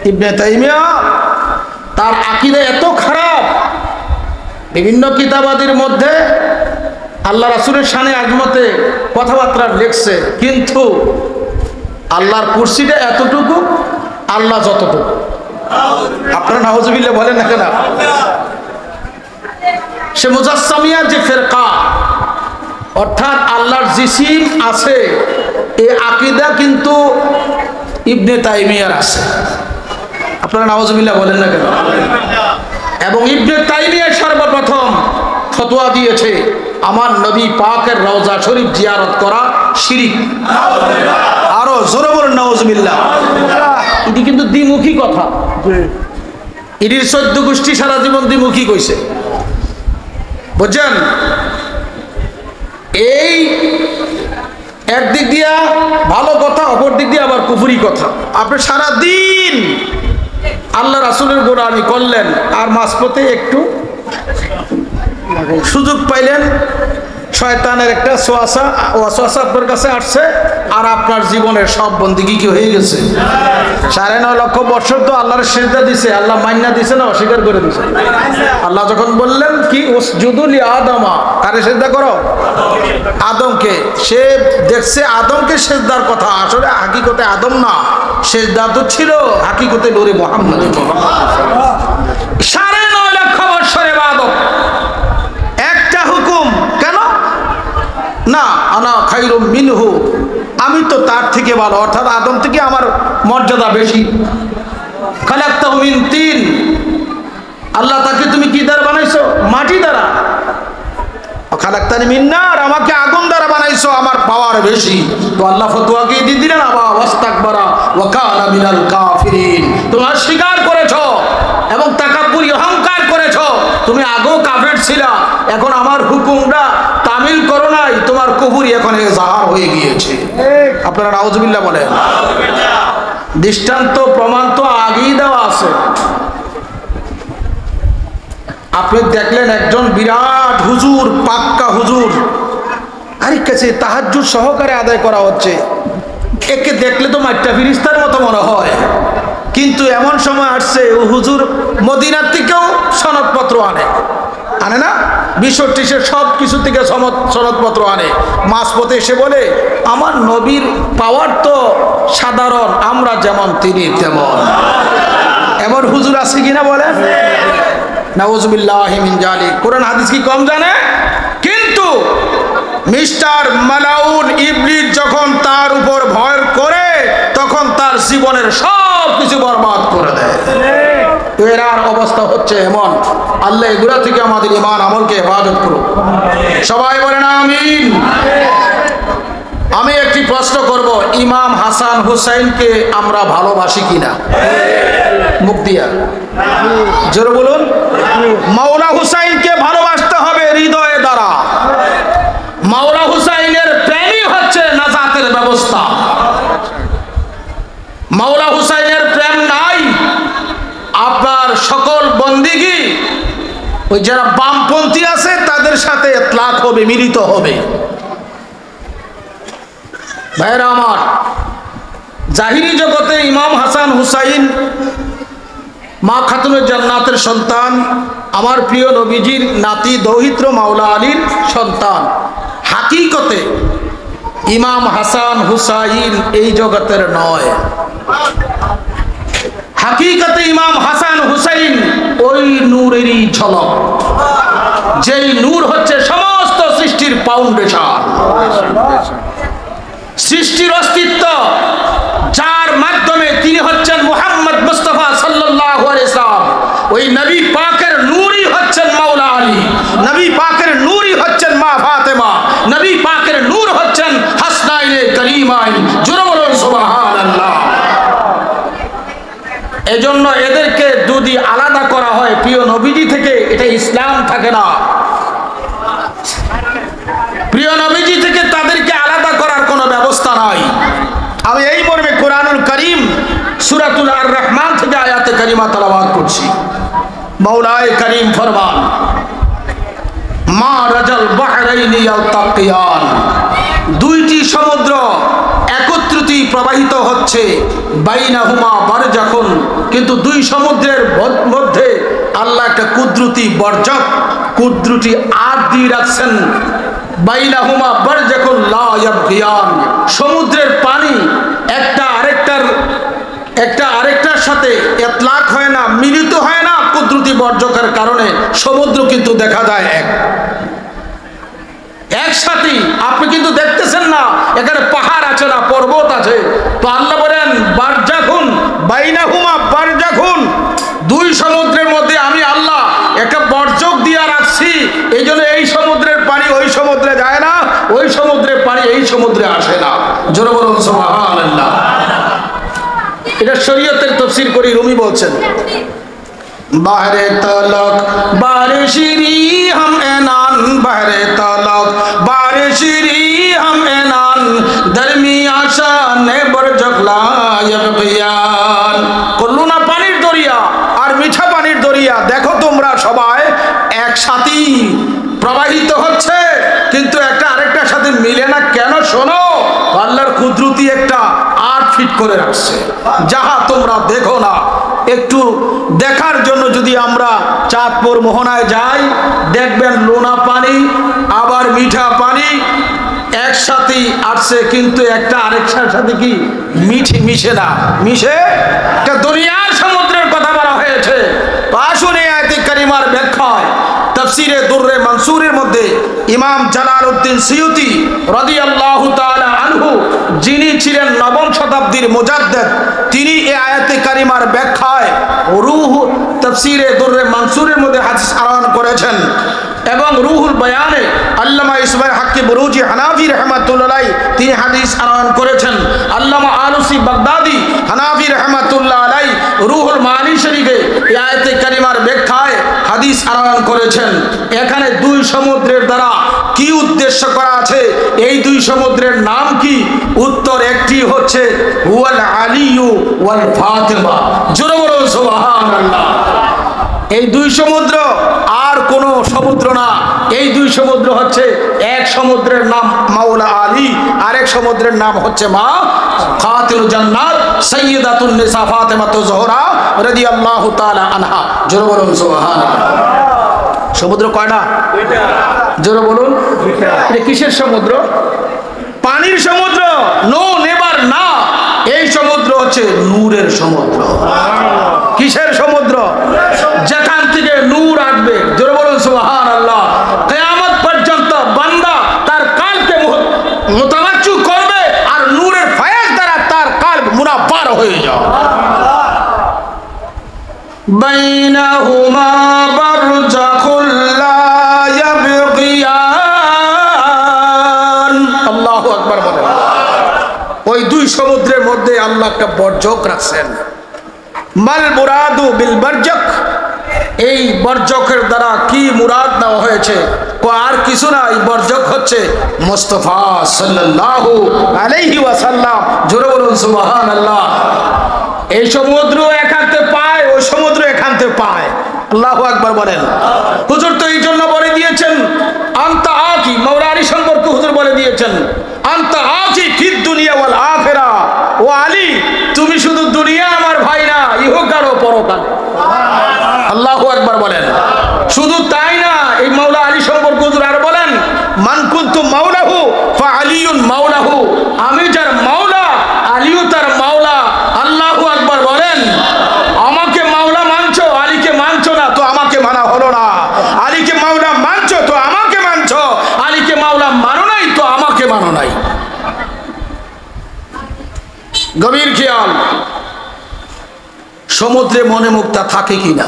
ইবনে তাইমিয়া তার আকীদা এত খারাপ, বিভিন্ন কিতাবাদির মধ্যে আল্লাহ রাসূলের শানে আজমতে কথাবার্তা লিখছে, কিন্তু আল্লাহর কুরসিটা এতটুকু, আল্লাহ যতটুকু। আপনারা নাউজুবিল্লাহ বলেন না কেন? সে মুজাসসামিয়া যে ফিরকা, অর্থাৎ আল্লাহর জিসিম আছে, এই আকীদা কিন্তু ইবনে তাইমিয়ার আছে। আপনারা নাউজুবিল্লাহ বলেন না কেন? এবং ইবনে তাইমিয়া সর্বপ্রথম ফতোয়া দিয়েছে আমার নবী পাকের রওজা শরীফ জিয়ারত করা শিরক। আরো জোরে বলেন নাউজুবিল্লাহ। এটি কিন্তু দ্বিমুখী কথা, এটির 14 গোষ্ঠী সারা জীবন দ্বিমুখী কইছে, বুঝছেন? এই একদিক দিয়া ভালো কথা, অপর দিক দিয়ে আবার কুফরি কথা। আপনি সারা দিন আল্লাহ রাসূলের গোলামি করলেন, আর মাঝপথে একটু সুযোগ পাইলেন, শয়তানের একটা ওয়াসওয়াসা আপনার কাছে আসছে, আর আপনার জীবনের সব বন্দেগী কি হয়ে গেছে? 9.5 লক্ষ বছর তো আল্লাহর সিজদা দিছে, আল্লাহ মান্না দিছে না অস্বীকার করে দিছে? আল্লাহ যখন বললেন কি উসজুদু লি আদমা, কারে সিজদা করো? আদমকে। সে দেখছে আদমকে সিজদার কথা, আসলে হাকিকতে আদম না, সিজদা তো ছিল হাকিকতে নূরে মুহাম্মদ। 9.5 লক্ষ বছর ইবাদত, একটা হুকুম কেন না? আনা খায়রুম মিনহু, আমি তো তার থেকে ভালো, অর্থাৎ আদম থেকে আমার মর্যাদা বেশি। খালাকতাহু মিন তিন, আল্লাহ তাকে তুমি কি দ্বারা বানাইছো? মাটি দ্বারা। খালাকতানি মিন নার, আমাকে আগুন দ্বারা বানাইছো, আমার পাওয়ার বেশি। তো আল্লাহ ফতোয়া কি দিয়ে দিলেন? আবা ওয়াস্তাকবারা ওয়া কানা মিনাল কাফিরিন, তুমি অস্বীকার করেছো এবং তাকাব্বুরি অহংকার করেছো, তুমি আগেও কাফের ছিলা, এখন আমার হুকুমটা তামিল করো নাই, তোমার কুফরি এখন জাহার হয়ে গিয়েছে। আপনারা নাউজুবিল্লাহ বলেন। দৃষ্টান্ত প্রমাণ তো আগেই দেওয়া আছে। আপনি দেখলেন একজন বিরাট হুজুর, পাক্কা হুজুর, আরে কাছে তাহাজ্জুদ সহকারে আদায় করা হচ্ছে, একে দেখলে তো মাইটা ফিরিস্তার মতো মনে হয়, কিন্তু এমন সময় আসছে ও হুজুর মদিনার থেকেও সনদপত্র আনে না, বিশ্বর সব কিছু থেকে সনদপত্র আনে। মাঝপথে এসে বলে আমার নবীর পাওয়ার তো সাধারণ, আমরা যেমন তিনি তেমন। এমন হুজুর আছে কিনা বলেন? নাউজুবিল্লাহি মিন জালিক। কোরআন হাদিস কি কম জানে? কিন্তু মিস্টার মালাউন ইবলিস যখন তার উপর ভয় করে, তখন তার জীবনের সব কিছু বরবাদ করে দেয়। এরার অবস্থা হচ্ছে এমন। আল্লাহ এগুলা থেকে আমাদের ঈমান আমলকে হেফাজত করুন। সবাই বলেন আমিন। আমি একটি প্রশ্ন করব, ইমাম হাসান হুসাইনকে আমরা ভালোবাসি কিনা? মুখ দিয়া জোরে বলুন। মাওলা হুসাইনকে ভালোবাসতে হবে হৃদয়ের দ্বারা। মাওলা হুসাইনের প্রেমই হচ্ছে নাজাতের ব্যবস্থা। মাওলা হুসাইনের প্রেম নাই, আপনার সকল বন্দিগি ওই যারা বামপন্থী আছে তাদের সাথে ইতলাক হবে, মিলিত হবে। ভাইরা আমার, জাহিরি জগতে ইমাম হাসান হুসাইন মা খাতুনের জান্নাতের সন্তান, আমার প্রিয় নবীজির নাতি দৌহিত্র মাওলা আলীর সন্তান। হাকিকতে ইমাম হাসান হুসাইন এই জগতের নয়। হাকিকতে ইমাম হাসান হুসাইন ওই নূরেরই ঝলক, যেই নূর হচ্ছে সমস্ত সৃষ্টির ফাউন্ডেশন, সৃষ্টির অস্তিত্ব, যার মাধ্যমে তিনি হচ্ছেন মুহাম্মদ মুস্তাফা সাল্লাল্লাহু আলাইহি সাল্লাম। ওই নবী পাকের নূরই হচ্ছেন মাওলা আলী, নবী পাকের নূরই হচ্ছেন মা ফাতেমা, নবী পাকের নূর হচ্ছেন হাসনাইনে করিমাইন। জোরে বলুন সুবহানাল্লাহ। এজন্য এদেরকে যদি আলাদা করা হয় প্রিয় নবীজি থেকে, এটা ইসলাম থাকে না। প্রিয় নবীজি থেকে তাদেরকে আলাদা করার কোনো ব্যবস্থা নাই। আমি এই মর্মে কোরআনুল কারীম সূরাতুল আর রহমান থেকে আয়াতে কারিমা তেলাওয়াত করছি। মাওলায়ে কারীম ফরমান, মা রাজাল বাহরাইনি ইয়ালতাকিয়ান, দুইটি সমুদ্র একত্রিত প্রবাহিত হচ্ছে, বাইনাহুমা বারজাখুন, কিন্তু দুই সমুদ্রের মধ্যে আল্লাহ একটা কুদরতি বর্জক, কুদরতি আট দিয়ে রাখছেন। বাইনাহুমা বারজাকুন লা ইয়াবগিয়ান, সমুদ্রের পানি একটা আরেকটার সাথে ইতলাক হয় না, মিলিত হয় না। কুদরতি বর্জকের কারণে সমুদ্র কিন্তু দেখা যায় একসাথে। আপনি কিন্তু দেখতেছেন না এখানে পাহাড় আছে না পর্বত আছে। তো আল্লাহ বলেন বারজাকুন বাইনাহুমা বারজাকুন, দুই সমুদ্রের মধ্যে আমি আল্লাহ একটা বর্জক দিয়ে রাখছি। এই জন্য এই সমুদ্রের পানি ওই সমুদ্রে যায় না, ওই সমুদ্রের পানি এই সমুদ্রে আসে না। জোরে বলুন সুবহানাল্লাহ। এটা শরীয়তের তাফসীর করি রুমি বলছেন, বাহরে তলক বারিশরি হাম এনান, বাহরে তলক বারিশরি হাম এনান, দরমিয়া শানে বরজক লা ইয়াবগিয়ান। কল্লুনা পানির দরিয়া আর মিঠা পানির দরিয়া দেখো তোমরা সবাই একসাথেই প্রবাহিত হচ্ছে, কিন্তু একটা আরেকটার সাথে মিলে না কেন? শোনো, আল্লাহর কুদরতি একটা 8 ফিট করে রাখছে, যাহা তোমরা দেখো না। একটু দেখার জন্য যদি আমরা চাঁদপুর মোহনায় যাই, দেখবেন লোনা পানি আবার মিঠা পানি একসাথেই আসছে, কিন্তু একটা আরেকটার সাথে কি মিশে না, মিশে একটা দুনিয়ার সমুদ্রের কথা বলা হয়েছে। আসুন এই আয়াতে কারিমার ব্যাখ্যায় তাফসীরে দুররে মানসুরের মধ্যে ইমাম জালালউদ্দিন সিয়ুতি রাদিয়াল্লাহু তাআলা আনহু, যিনি ছিলেন 9ম শতাব্দীর মুজাদ্দিদ, তিনি এই আয়াতে কারিমার ব্যাখ্যায় রূহ তাফসীরে দুররে মানসুরের মধ্যে হাদিস আনয়ন করেছেন। এবং রুহুল বয়ানে আল্লামা ইসমাইল হাক্কি বুরুজি হানাফি রাহমাতুল্লাহ আলাইহি তিনি হাদিস আনয়ন করেছেন। আল্লামা আলুসি বাগদাদি হানাফি রাহমাতুল্লাহ আলাইহি রুহুল মানি শরীফে এই আয়াতে কারিমার ব্যাখ্যায় হাদিস আনয়ন করেছেন। এখানে দুই সমুদ্রের দ্বারা কি উদ্দেশ্য করা আছে, এই দুই সমুদ্রের নাম কি? উত্তর একটি হচ্ছে হুয়াল আলিয়ু ওয়াল ফাতিমা। জোরে বলুন সুবহানাল্লাহ। এই দুই সমুদ্র আর কোন সমুদ্র না, এই দুই সমুদ্র হচ্ছে এক সমুদ্রের নাম মাওলা আলী, আরেক সমুদ্রের নাম হচ্ছে মা খাতিরুল জান্নাত সাইয়্যিদাতুন নিসা ফাতেমাতু জোহরা রাদিয়াল্লাহু তাআলা আনহা। জোরে বলুন সুবহানাল্লাহ। সমুদ্র কয়টা? দুইটা। জোরে বলুন দুইটা। এটা কিসের সমুদ্র? পানির সমুদ্র। নো নেভার না, এই সমুদ্র হচ্ছে নূরের সমুদ্র। কিসের সমুদ্র? যেখান থেকে নূর আসবে। জোরে বলুন সুবহানাল্লাহ। কিয়ামত পর্যন্ত বান্দা তার কালকে মুতাওয়াজ্জু করবে আর নূরের ফায়েজ দ্বারা তার কলব মুনাব্বার হয়ে যাবে। বাইনাহুমা বারজাকুল লা ইয়াবগিয়ান। আল্লাহু আকবার বলেন। ওই দুই সমুদ্রের মধ্যে আল্লাহ একটা বর্জক রাখছেন। মাল মুরাদু বিল বরজক, এই বর্জকের দ্বারা কি মুরাদ নেওয়া হয়েছে? আর কিছু না, এই বর্জক হচ্ছে মুস্তাফা সাল্লাল্লাহু আলাইহি ওয়াসাল্লাম। জোরে বলুন সুবহানাল্লাহ। এই সমুদ্র এখানতে পায়, ওই সমুদ্র এখানতে পায়। আল্লাহু আকবার বলেন। হুজুর তো এই জন্য বলে দিয়েছেন আনতা আকি, মাওলা আলী সম্পর্কে হুজুর বলে দিয়েছেন আনতা আকি ফিদ দুনিয়া ওয়াল আখিরা। ও আলী, তুমি শুধু দুনিয়া আমার ভাই না, ইহকাল ও পরকাল। আল্লাহু আকবার বলেন। শুধু তাই না, এই মাওলা আলী সম্পর্কে হুজুর আর বলেন মান কুনতু মাওলাহু ফা আলিয়ুন মাওলাহু, আমি যার মাওলা আলীও তার মাওলা। আল্লাহু আকবার বলেন। আমাকে মাওলা মানছো, আলীকে মানছো না, তো আমাকে মানা হলো না। আলীকে মাওলা মানছো তো আমাকে মানছো, আলীকে মাওলা মানো নাই তো আমাকে মানো নাই। গভীর খেয়াল। সমুদ্রে মনে মুক্তা থাকে কিনা?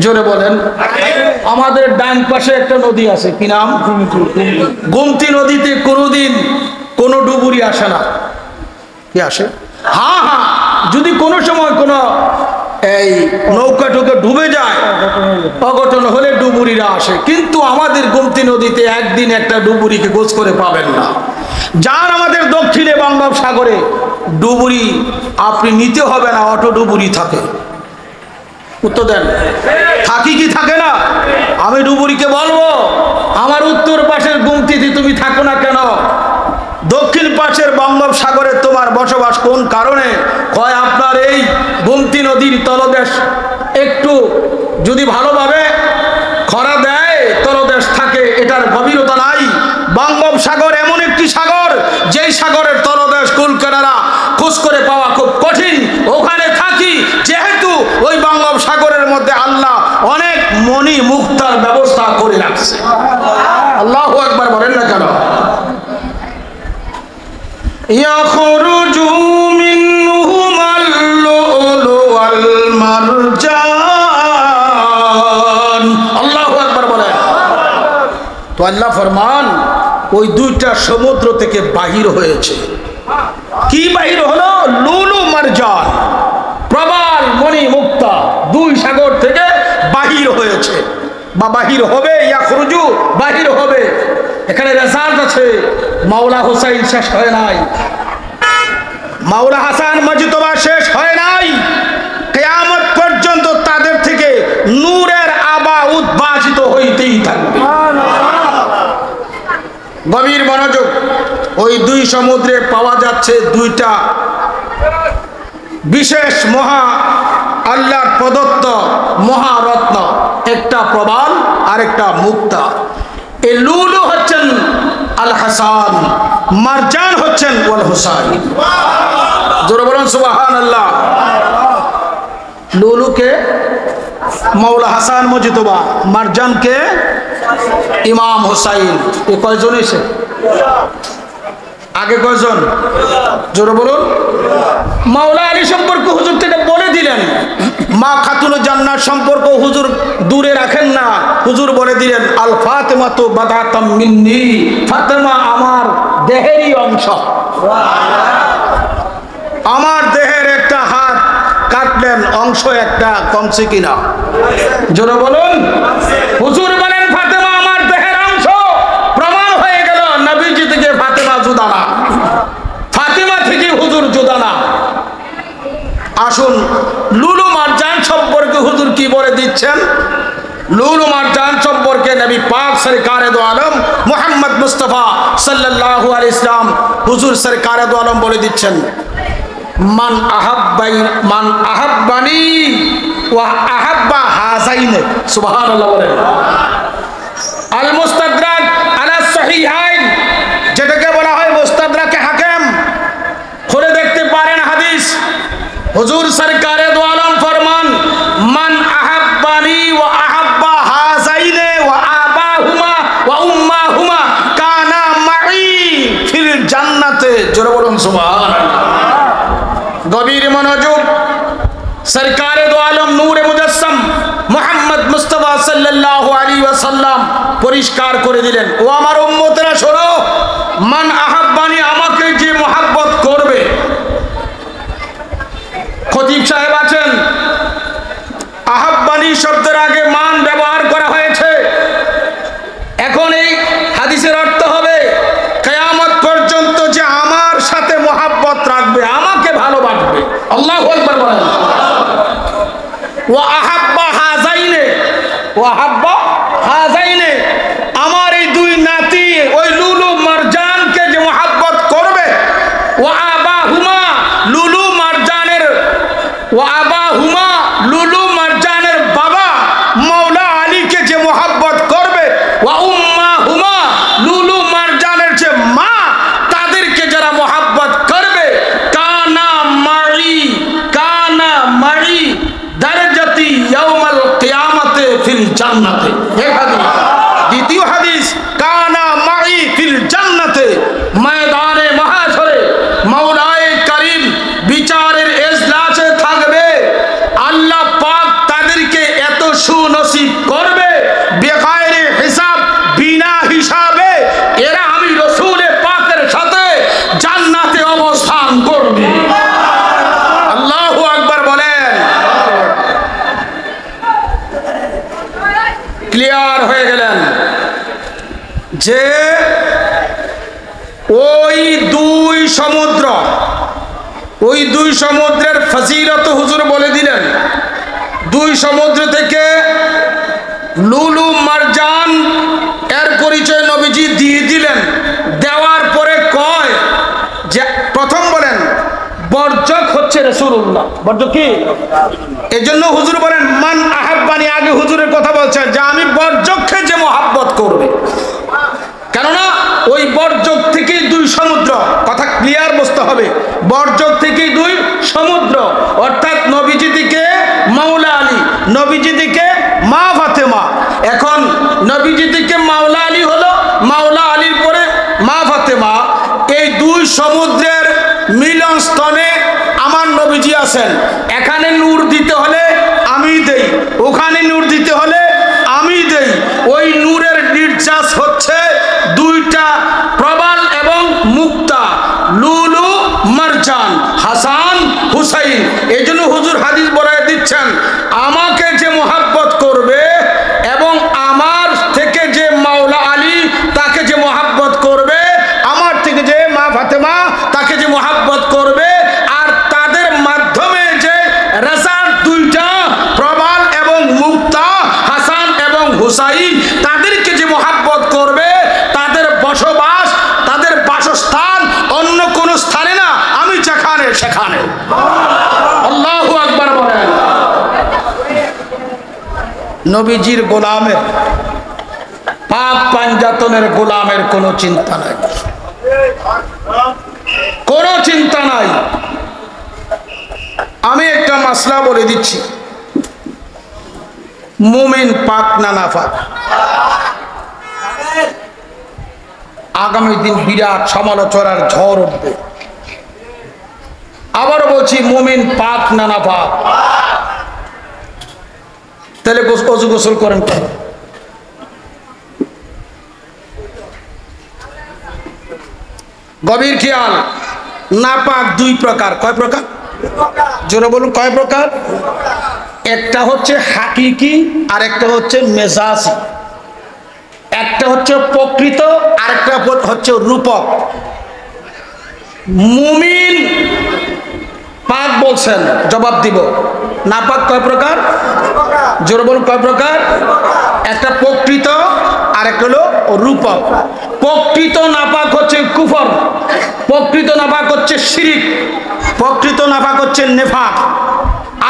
জোরে বলেন। আমাদের ডান পাশে একটা নদী আছে, কি নাম? গোমতী নদীতে কোনোদিন কোনো ডুবুরি আসে না। কি আসে? হ্যাঁ হ্যাঁ, যদি কোনো সময় কোনো এই নৌকা টুকে ডুবে যায়, অঘটন হলে ডুবুরিরা আসে। কিন্তু আমাদের গোমতী নদীতে একদিন একটা ডুবুরিকে গোছ করে পাবেন না। যার আমাদের দক্ষিণে বঙ্গোপসাগরে ডুবুরি আপনি নিতে হবে না, অটো ডুবুরি থাকে। উত্তর দেন, থাকি কি থাকে না? আমি ডুবুরিকে বলবো আমার উত্তর পাশের গোমতীতে তুমি থাকো না কেন? দক্ষিণ পাশের বঙ্গোপসাগরে তোমার বসবাস কোন কারণে? কয় আপনার এই গোমতী নদীর তলদেশ একটু যদি ভালোভাবে খরা দেয় তলদেশ থাকে, এটার গভীরতা নাই। বঙ্গোপসাগর এমন একটি সাগর যেই সাগরের তলদেশ কুল কিনারা খোঁজ করে পাওয়া খুব কঠিন। ওখানে থাকি যেহেতু ওই বঙ্গোপসাগরের মধ্যে আল্লাহ অনেক মণি মুক্তার ব্যবস্থা করে রাখছে। আল্লাহু আকবার বলেন না কেন? ইয়াখরুজু মিনহুমাল লুলু ওয়াল মারজান। আল্লাহু আকবার বলেন। তো আল্লাহ ফরমান ওই দুইটা সমুদ্র থেকে বাহির হয়েছে। কি বাহির হলো? লুলু মারজান, প্রবাল মণি মুক্তা, দুই সাগর থেকে বাহির হয়েছে বা বাহির হবে। ইয়াখরুজু বাহির হবে। এখানে রেজাল্ট আছে, মাওলা হুসাইন শেষ হয় নাই, মাওলা হাসান মজিতবা শেষ হয় নাই। কিয়ামত পর্যন্ত তাদের থেকে নূরের আভা উদ্ভাসিত হইতেই থাকবে। গভীর মনোযোগ। ওই দুই সমুদ্রে পাওয়া যাচ্ছে দুইটা বিশেষ মহা আল্লাহর প্রদত্ত মহারত্ন, একটা প্রবাল আর একটা মুক্তা। এই লুলু হচ্ছেন আল হাসান, মারজান হচ্ছেন ওয়াল হুসাইন। জোরে বলুন সুবহানাল্লাহ। লুলুকে মাওলা হাসান মজিতবা, মারজানকে ইমাম হুসাইন। এ কয়জন এসে আগে কয়জন? জোরে বলুন। মাওলা আলী সম্পর্কে হুজুর থেকে বলে দিলেন। মা খাতুনুল জান্নাত সম্পর্ক হুজুর দূরে রাখেন না, হুজুর বলে দিলেন আল ফাতেমা তো বাদাতাম মিন্নি, ফাতেমা আমার দেহেরই অংশ। আমার দেহের একটা হাত কাটলেন, অংশ একটা কমছে কিনা? জোরে বলুন। হুজুর বলেন ফাতেমা আমার দেহের অংশ, প্রমাণ হয়ে গেল নবীজি থেকে ফাতেমা জুদা না, ফাতেমা থেকে হুজুর জুদা না। আসুন লুলু মারজান সম্পর্কে হুজুর কি বলে দিচ্ছেন। লুলু মারজান সম্পর্কে নবী পাক সরকারে দো আলম মুহাম্মদ মুস্তাফা সাল্লাল্লাহু আলাইহি ইসলাম হুজুর সরকারে দো আলম বলে দিচ্ছেন, মান আহাব্বানি ওয়া আহাব্বা হাযাইন। সুবহানাল্লাহ বলেন। আল মুস্তাদরাক আলা সহিহাইন, যেটাকে বলা হয় মুস্তাদরাকে হাকিম, খুলে দেখতে পারেন হাদিস। হুজুর সরকারে দো আলম ফরমান, মান আহাব্বানি ওয়া আহাব্বা হাযাইন ওয়া আবাহুমা ওয়া উম্মাহুমা কানা মাই ফিল জান্নাতে। জোরে বলুন সুবহানাল্লাহ। গভীর মনোযোগ। সরকারে দো আলম নূরে মুজাসসাম মুহাম্মদ মুস্তাফা সাল্লাল্লাহু আলাইহি ওয়াসাল্লাম পরিষ্কার করে দিলেন, ও আমার উম্মতেরা শোনো, মান আহাব্বানি, আমাকে যে মহব্বত করবে। খতিব সাহেব আছেন, আহাব্বানি শব্দের আগে মান ব্যবহার করা হয়েছে। এখন এই হাদিসের অর্থ হবে কিয়ামত পর্যন্ত যে আমার সাথে মহব্বত রাখবে, আমাকে ভালোবাসবে। আল্লাহু আকবার বলেন। ওয়া আহাব্বা হাযাইনে, ওয়া আহাব্বা হাযাইনে, আমার এই দুই নাতি ওই লুলু মারজানকে যে মহব্বত করবে। ওয়া আবাহুমা, লুলু মারজানের, ওয়া আবাহুমা, লুলু মারজানের বাবা মাওলা আলীকে যে মহব্বত করবে। ওয়া উম্মাহুমা, লুলু মারজানের যে মা, তাদেরকে যারা মহব্বত করবে। কানা মাই দারজাতি ইয়াউমাল কিয়ামাতে ফিল জান্নাতে। এই হাদিস। দ্বিতীয় হাদিস, কানা মাই ফিল জান্নাতে, ময়দানে মাহশরে মাওলায়ে কারীম বিচারের এজলাসে থাকবে। আল্লাহ পাক তাদেরকে এত সুনসিব করবে বেগায়রে হিসাব, বিনা হিসাবে এরা আমি রাসূল পাকের সাথে জান্নাতে অবস্থান করবে। আল্লাহু আকবার বলেন। ক্লিয়ার হয়ে গেলেন যে ওই দুই সমুদ্র, ওই দুই সমুদ্রের ফজিলত হুজুর বলে দিলেন। দুই সমুদ্র থেকে লুলু মারজান এর পরিচয় নবীজি দিয়ে দিলেন। দেওয়ার পরে কয় হচ্ছে রাসূলুল্লাহ। বর্জ্য কি? এজন্য হুজুর বলেন মান আহাব্বানি, আগে হুজুরের কথা বলছেন যে আমি বর্জ্যকে যে মহাব্বত করবে, কেননা ওই বর্জক থেকেই দুই সমুদ্র, কথা ক্লিয়ার বুঝতে হবে, বর্জক থেকেই দুই সমুদ্র, অর্থাৎ নবীজি দিকে মাওলা আলী, নবীজি দিকে মা ফাতেমা। এখন নবীজি দিকে মাওলা আলী হলো, মাওলা আলীর পরে মা ফাতেমা, এই দুই সমুদ্রের মিলন স্থলে আমার নবীজি আছেন। এখানে নূর দিতে হলে আমি দেই, ওখানে নূর দিতে হলে আমি দেই। ওই নূরের নির্যাস হচ্ছে দুইটা প্রবাল এবং মুক্তা, লুলু মারজান, হাসান হুসাইন। এই জন্য হুজুর হাদিস বলে দিচ্ছেন আমাকে যে মহাব্বত করবে এবং আমার থেকে যে মাওলা আলী তাকে যে মহাব্বত করবে, আমার থেকে যে মা ফাতেমা তাকে যে মহাব্বত করবে, আর তাদের মাধ্যমে যে রেজাল্ট দুইটা প্রবাল এবং মুক্তা, হাসান এবং হুসাইন, তাদেরকে যে মহাব্বত করবে, তাদের বসবাস, তাদের বাসস্থান অন্য কোন স্থানে না, আমি যেখানে সেখানে। আল্লাহু আকবার বলেন। নবীজির গোলামের, পাপ পাঞ্জাতনের গোলামের কোনো চিন্তা নাই, কোনো চিন্তা নাই। আমি একটা মাসলা বলে দিচ্ছি, মুমিন পাক না নাফাক? আগামী দিন বিরাট সমালোচনার ঝড় উঠবে। আবার বলছি, মুমিন পাক না নাফাক? তাহলে অজু গোসল করেন কেন? গভীর খেয়াল, নাপাক দুই প্রকার। কয় প্রকার? জোরে বলুন, কয় প্রকার? একটা হচ্ছে হাকিকি আর একটা হচ্ছে মেজাজি। একটা হচ্ছে প্রকৃত আর একটা হচ্ছে রূপক। মুমিন পাক বলছেন, জবাব দিব। নাপাক কয় প্রকার? জোরে বলুন, কয় প্রকার? একটা প্রকৃত আর একটা হলো রূপক। প্রকৃত নাপাক হচ্ছে কুফর, প্রকৃত নাপাক হচ্ছে শিরিক, প্রকৃত নাপাক হচ্ছে নেফাক,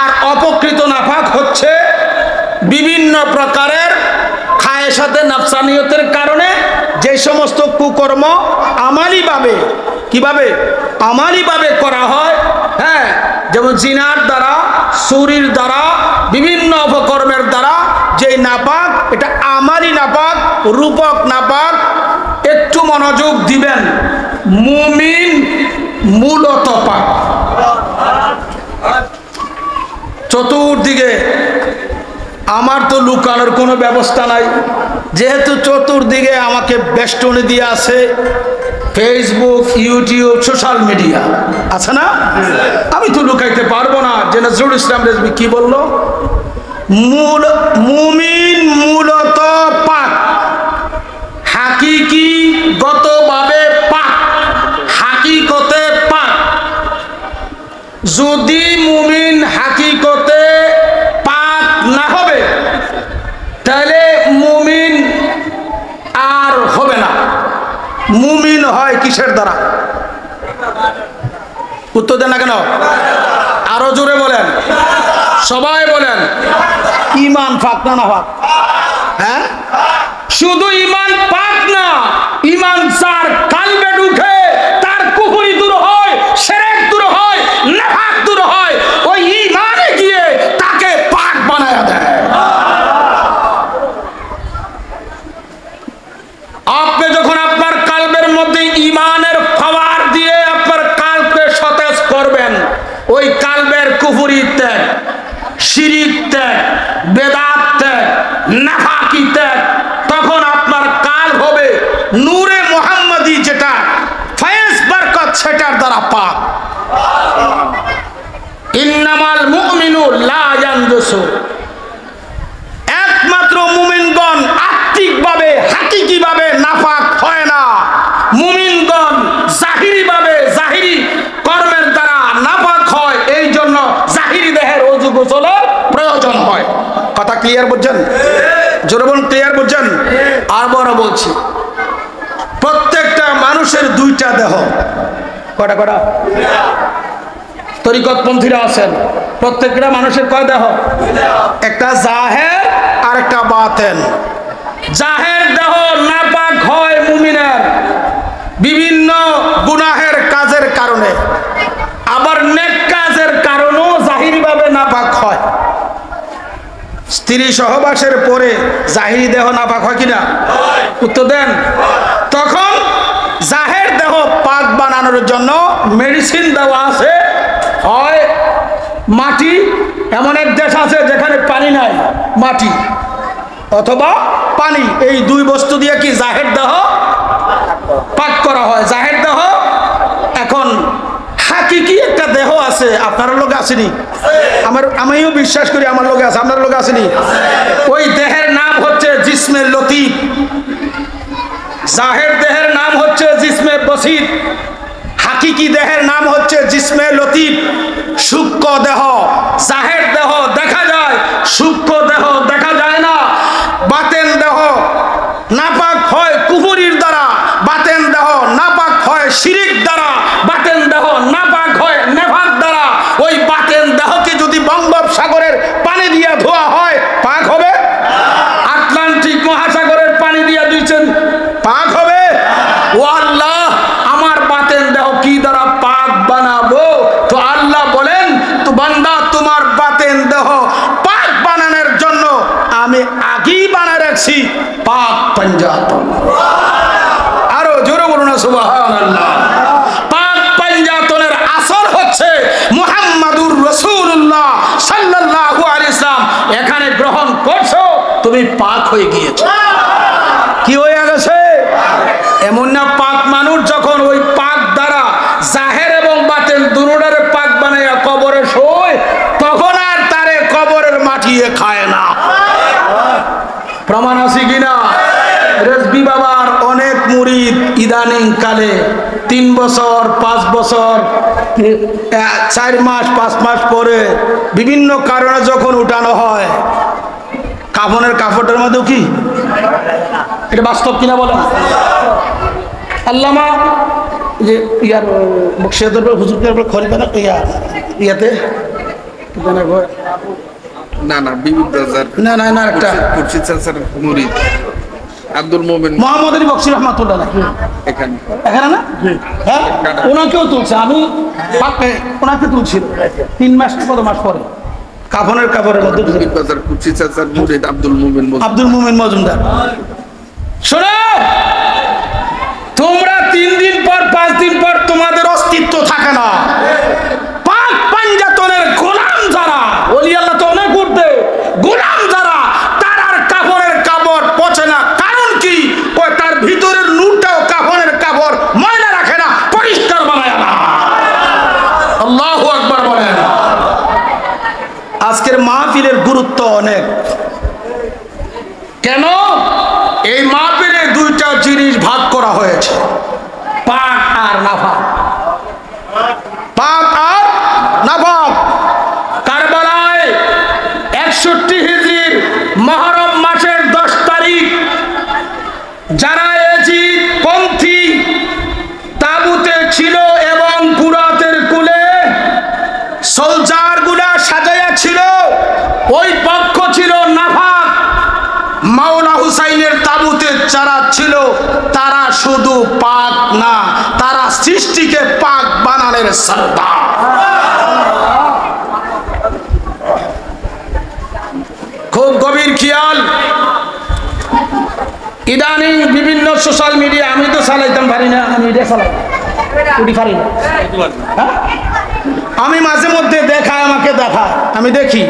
আর অপকৃত নাপাক হচ্ছে বিভিন্ন প্রকারের খায়েশাতে নাফসানিয়তের কারণে যে সমস্ত কুকর্ম আমালিভাবে, কিভাবে আমালিভাবে করা হয়, হ্যাঁ, যেমন জিনার দ্বারা, চুরির দ্বারা, বিভিন্ন অপকর্মের দ্বারা যে নাপাক, এটা আমালি নাপাক, রূপক নাপাক। একটু মনোযোগ দিবেন, মুমিন মূলত পাক। চতুর্দিকে আমার তো লুকানোর কোনো ব্যবস্থা নাই, যেহেতু চতুর্দিকে আমাকে বেষ্টনী দিয়ে আছে ফেসবুক, ইউটিউব, সোশ্যাল মিডিয়া আছে না, আমি তো লুকাইতে পারবো না যে নজরুল ইসলাম রেজভী কি বললো, মুমিন মূলত পাক, হাকিকি গতভাবে পাক, হাকিকতে পাক। যদি মুমিন হাকিকতে পাক না হবে, তাহলে মুমিন আর হবে না। মুমিন হয় কিসের দ্বারা? উত্তর দেন না কেন? আরো জোরে বলেন, সবাই বলেন। ইমান পাক না পাক? হ্যাঁ, শুধু ইমান পাক না, ইমান যার কালবে ঢুকে তার কুফরি দূর হয়, শিরক দূর হয়, নেফাক দূর হয়, ওই ইমানে গিয়ে তাকে পাক বানায়া দেয়। আপনি যখন আপনার কালবের মধ্যে ইমানের পাওয়ার দিয়ে আপনার কালকে সতেজ করবেন, ওই কালবের কুফরি ত্যাগ, শিরিক ত্যাগ, বেদাত ত্যাগ, নাফাকি ত্যাগ, তখন আপনার কাল হবে নূরে মুহাম্মাদি, যেটা ফয়েজ বরকত, সেটার দ্বারা পাক। ইন্নামাল মুমিনু লা ইয়ানজুসু, একমাত্র মুমিনগণ আত্মিকভাবে, হাকিকিভাবে নাপাক হয় না। মুমিনগণ জাহিরিভাবে, জাহিরি কর্মের দ্বারা নাপাক হয়, এই জন্য জাহিরি দেহের ওযু গোসলের প্রয়োজন হয়। কথা ক্লিয়ার বুঝছেন? জোরে বলুন, ক্লিয়ার বুঝছেন? আর বড় বলছি, প্রত্যেকটা মানুষের দুইটা দেহ। কয়টা? কয়টা? তরিকতপন্থীরা আছেন, প্রত্যেকটা মানুষের কয় দেহ? একটা জাহের আর একটা বাতেন। জাহের দেহ নাপাক হয় মুমিনের বিভিন্ন গুনাহের কাজের কারণে, আবার নেক কাজের কারণেও জাহিরি ভাবে নাপাক হয়। স্ত্রী সহবাসের পরে জাহিরি দেহ নাপাক হয় কিনা? উত্তর দেন। তখন জাহের দেহ পাক বানানোর জন্য মেডিসিন দেওয়া আছে, হয় মাটি, এমন এক দেশ আছে যেখানে পানি নাই, মাটি অথবা পানি, এই দুই বস্তু দিয়ে কি জাহের দেহ পাক করা হয়। জাহের দেহ, এখন হাকিকি একটা দেহ আছে, আপনার লোক আসেনি, আমিও বিশ্বাস করি আমার লোকে আছে, আপনার লোকে আসেনি। ওই দেহের নাম হচ্ছে জিসমে লতিফ, জাহের দেহের নাম হচ্ছে জিসমে বসিত, হাকিকি দেহের নাম হচ্ছে জিসমে লতিফ। সূক্ষ্ম দেহ, জাহের দেহ দেখা যায়, সূক্ষ্ম দেহ দেখা যায় না। বাতেন দেহ নাপাক হয় কুফরির দ্বারা, বাতেন দেহ নাপাক হয় শিরিক দ্বারা, বাতেন দেহ নাপাক হয় নেফাক দ্বারা। ওই বাতেন দেহকে যদি বঙ্গোপসাগরের পানি দিয়ে ধোয়া হয় পাক হবে? আটলান্টিক মহাসাগরের পানি দিয়ে দিয়েছেন, পাক হবে? ও আল্লাহ, আমার বাতেন দেহ কি দ্বারা পাক বানাবো? তো আল্লাহ বলেন, তো বান্দা তোমার বাতেন দেহ পাক বানানোর জন্য আমি আগেই বানায় রাখছি পাক পাঞ্জাতন। আরো জোরে বলুন না সুবহানাল্লাহ। পাক পাঞ্জাতনের আসর হচ্ছে মুহাম্মাদুর রাসূলুল্লাহ সাল্লাল্লাহু আলাইহি ওয়াসাল্লাম। এখানে গ্রহণ করছো, তুমি পাক হয়ে গিয়েছো। কি হয়ে গেছে? এমন না পাক মানুষ যখন ওই পাক দ্বারা জাহের এবং বাতেন দুটোর পাক বানাইয়া কবরে শোয়, তখন আর তারে কবরের মাটিয়ে খায় না। প্রমাণ আছে কিনা? রেজবি বাবার অনেক মুরিদ ইদানিং কালে 3 বছর 5 বছর 4 মাস 5 মাস পরে বিভিন্ন কারণে যখন উঠানো হয়, কাফনের কাপড়ের মধ্যেও কি এটা বাস্তব কিনা বলেন? আল্লামা যে ইয়ার বক্সিয়াদের হুজুরদের খলিফা না ইয়াতে না না বিবিধ না না না একটা খুরশিদ স্যার মুরিদ আব্দুল মোমিন মোহাম্মদ আলী বক্সি রহমাতুল্লাহ এখানে এখানে না, হ্যাঁ ওনাকেও তুলছে, আমি ওনাকে তুলছিল 3 মাস 4 মাস পরে কাফনের কাপড়ের মধ্যে বাজার খুরশিদ স্যার মুরিদ আব্দুল মোমিন মজুমদার। শোনো, তোমরা 3 দিন পর 5 দিন পর তোমাদের অস্তিত্ব থাকে না। পাক পাঞ্জাতনের গোলাম যারা, ওলি আল্লাহ তো অনেক উঠবে, গোলাম যারা, তার আর কাপড়ের কাপড় পচে না। কারণ কি? ওই তার ভিতরের নূরটাও কাপড়ের কাপড় ময়লা রাখে না, পরিষ্কার বানায় না। আল্লাহু আকবার বলেন। আজকের মাহফিলের গুরুত্ব অনেক। কেন? এই মাহফিলে 2টা জিনিস ভাগ করা হয়েছে, পাক আর নাফাক। পাক আর নাফাক। কারবালায় 61 হিজরির মুহররম মাসের 10 তারিখ যারা এজিদ পন্থী তাবুতে ছিল এবং পুরাতের কুলে সোলজার গুলা সাজাইয়া ছিল, ওই পক্ষ ছিল নাফাক। মাওলা হুসাইনের তাবুতে যারা ছিল তারা শুধু পাক না, তারা সৃষ্টিকে পাক বানানোর সর্দার। খুব গভীর খেয়াল। ইদানিং বিভিন্ন সোশ্যাল মিডিয়া, আমি তো চালাইতাম পারি না, আমি এটা চালাই উঠি পারি না, আমি মাঝে মধ্যে দেখায়, আমাকে দেখায়, আমি দেখি।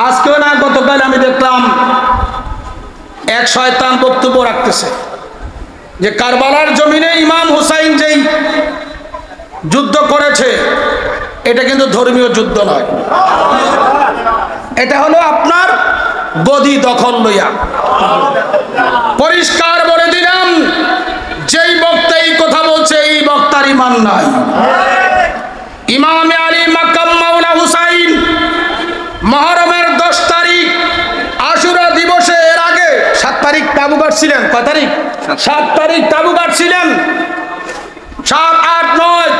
আজকেও না গতকাল আমি দেখলাম এক শয়তান বক্তব্য রাখতেছে যে কারবালার জমিনে ইমাম হুসাইন যেই যুদ্ধ করেছে এটা কিন্তু ধর্মীয় যুদ্ধ নয়, এটা হলো আপনার গদি দখল লইয়া। পরিষ্কার বলে দিলাম, যেই বক্তা এই কথা বলছে এই বক্তার ঈমান নাই। ইমামে আলী মাকাম মাওলা হুসাইন মুহররমের 10 তারিখ আশুরা দিবসে এর আগে 7 তারিখ তাবু গাড়ছিলেন। কয় তারিখ? 7 তারিখ তাবু গাড়ছিলেন। 7, 8, 9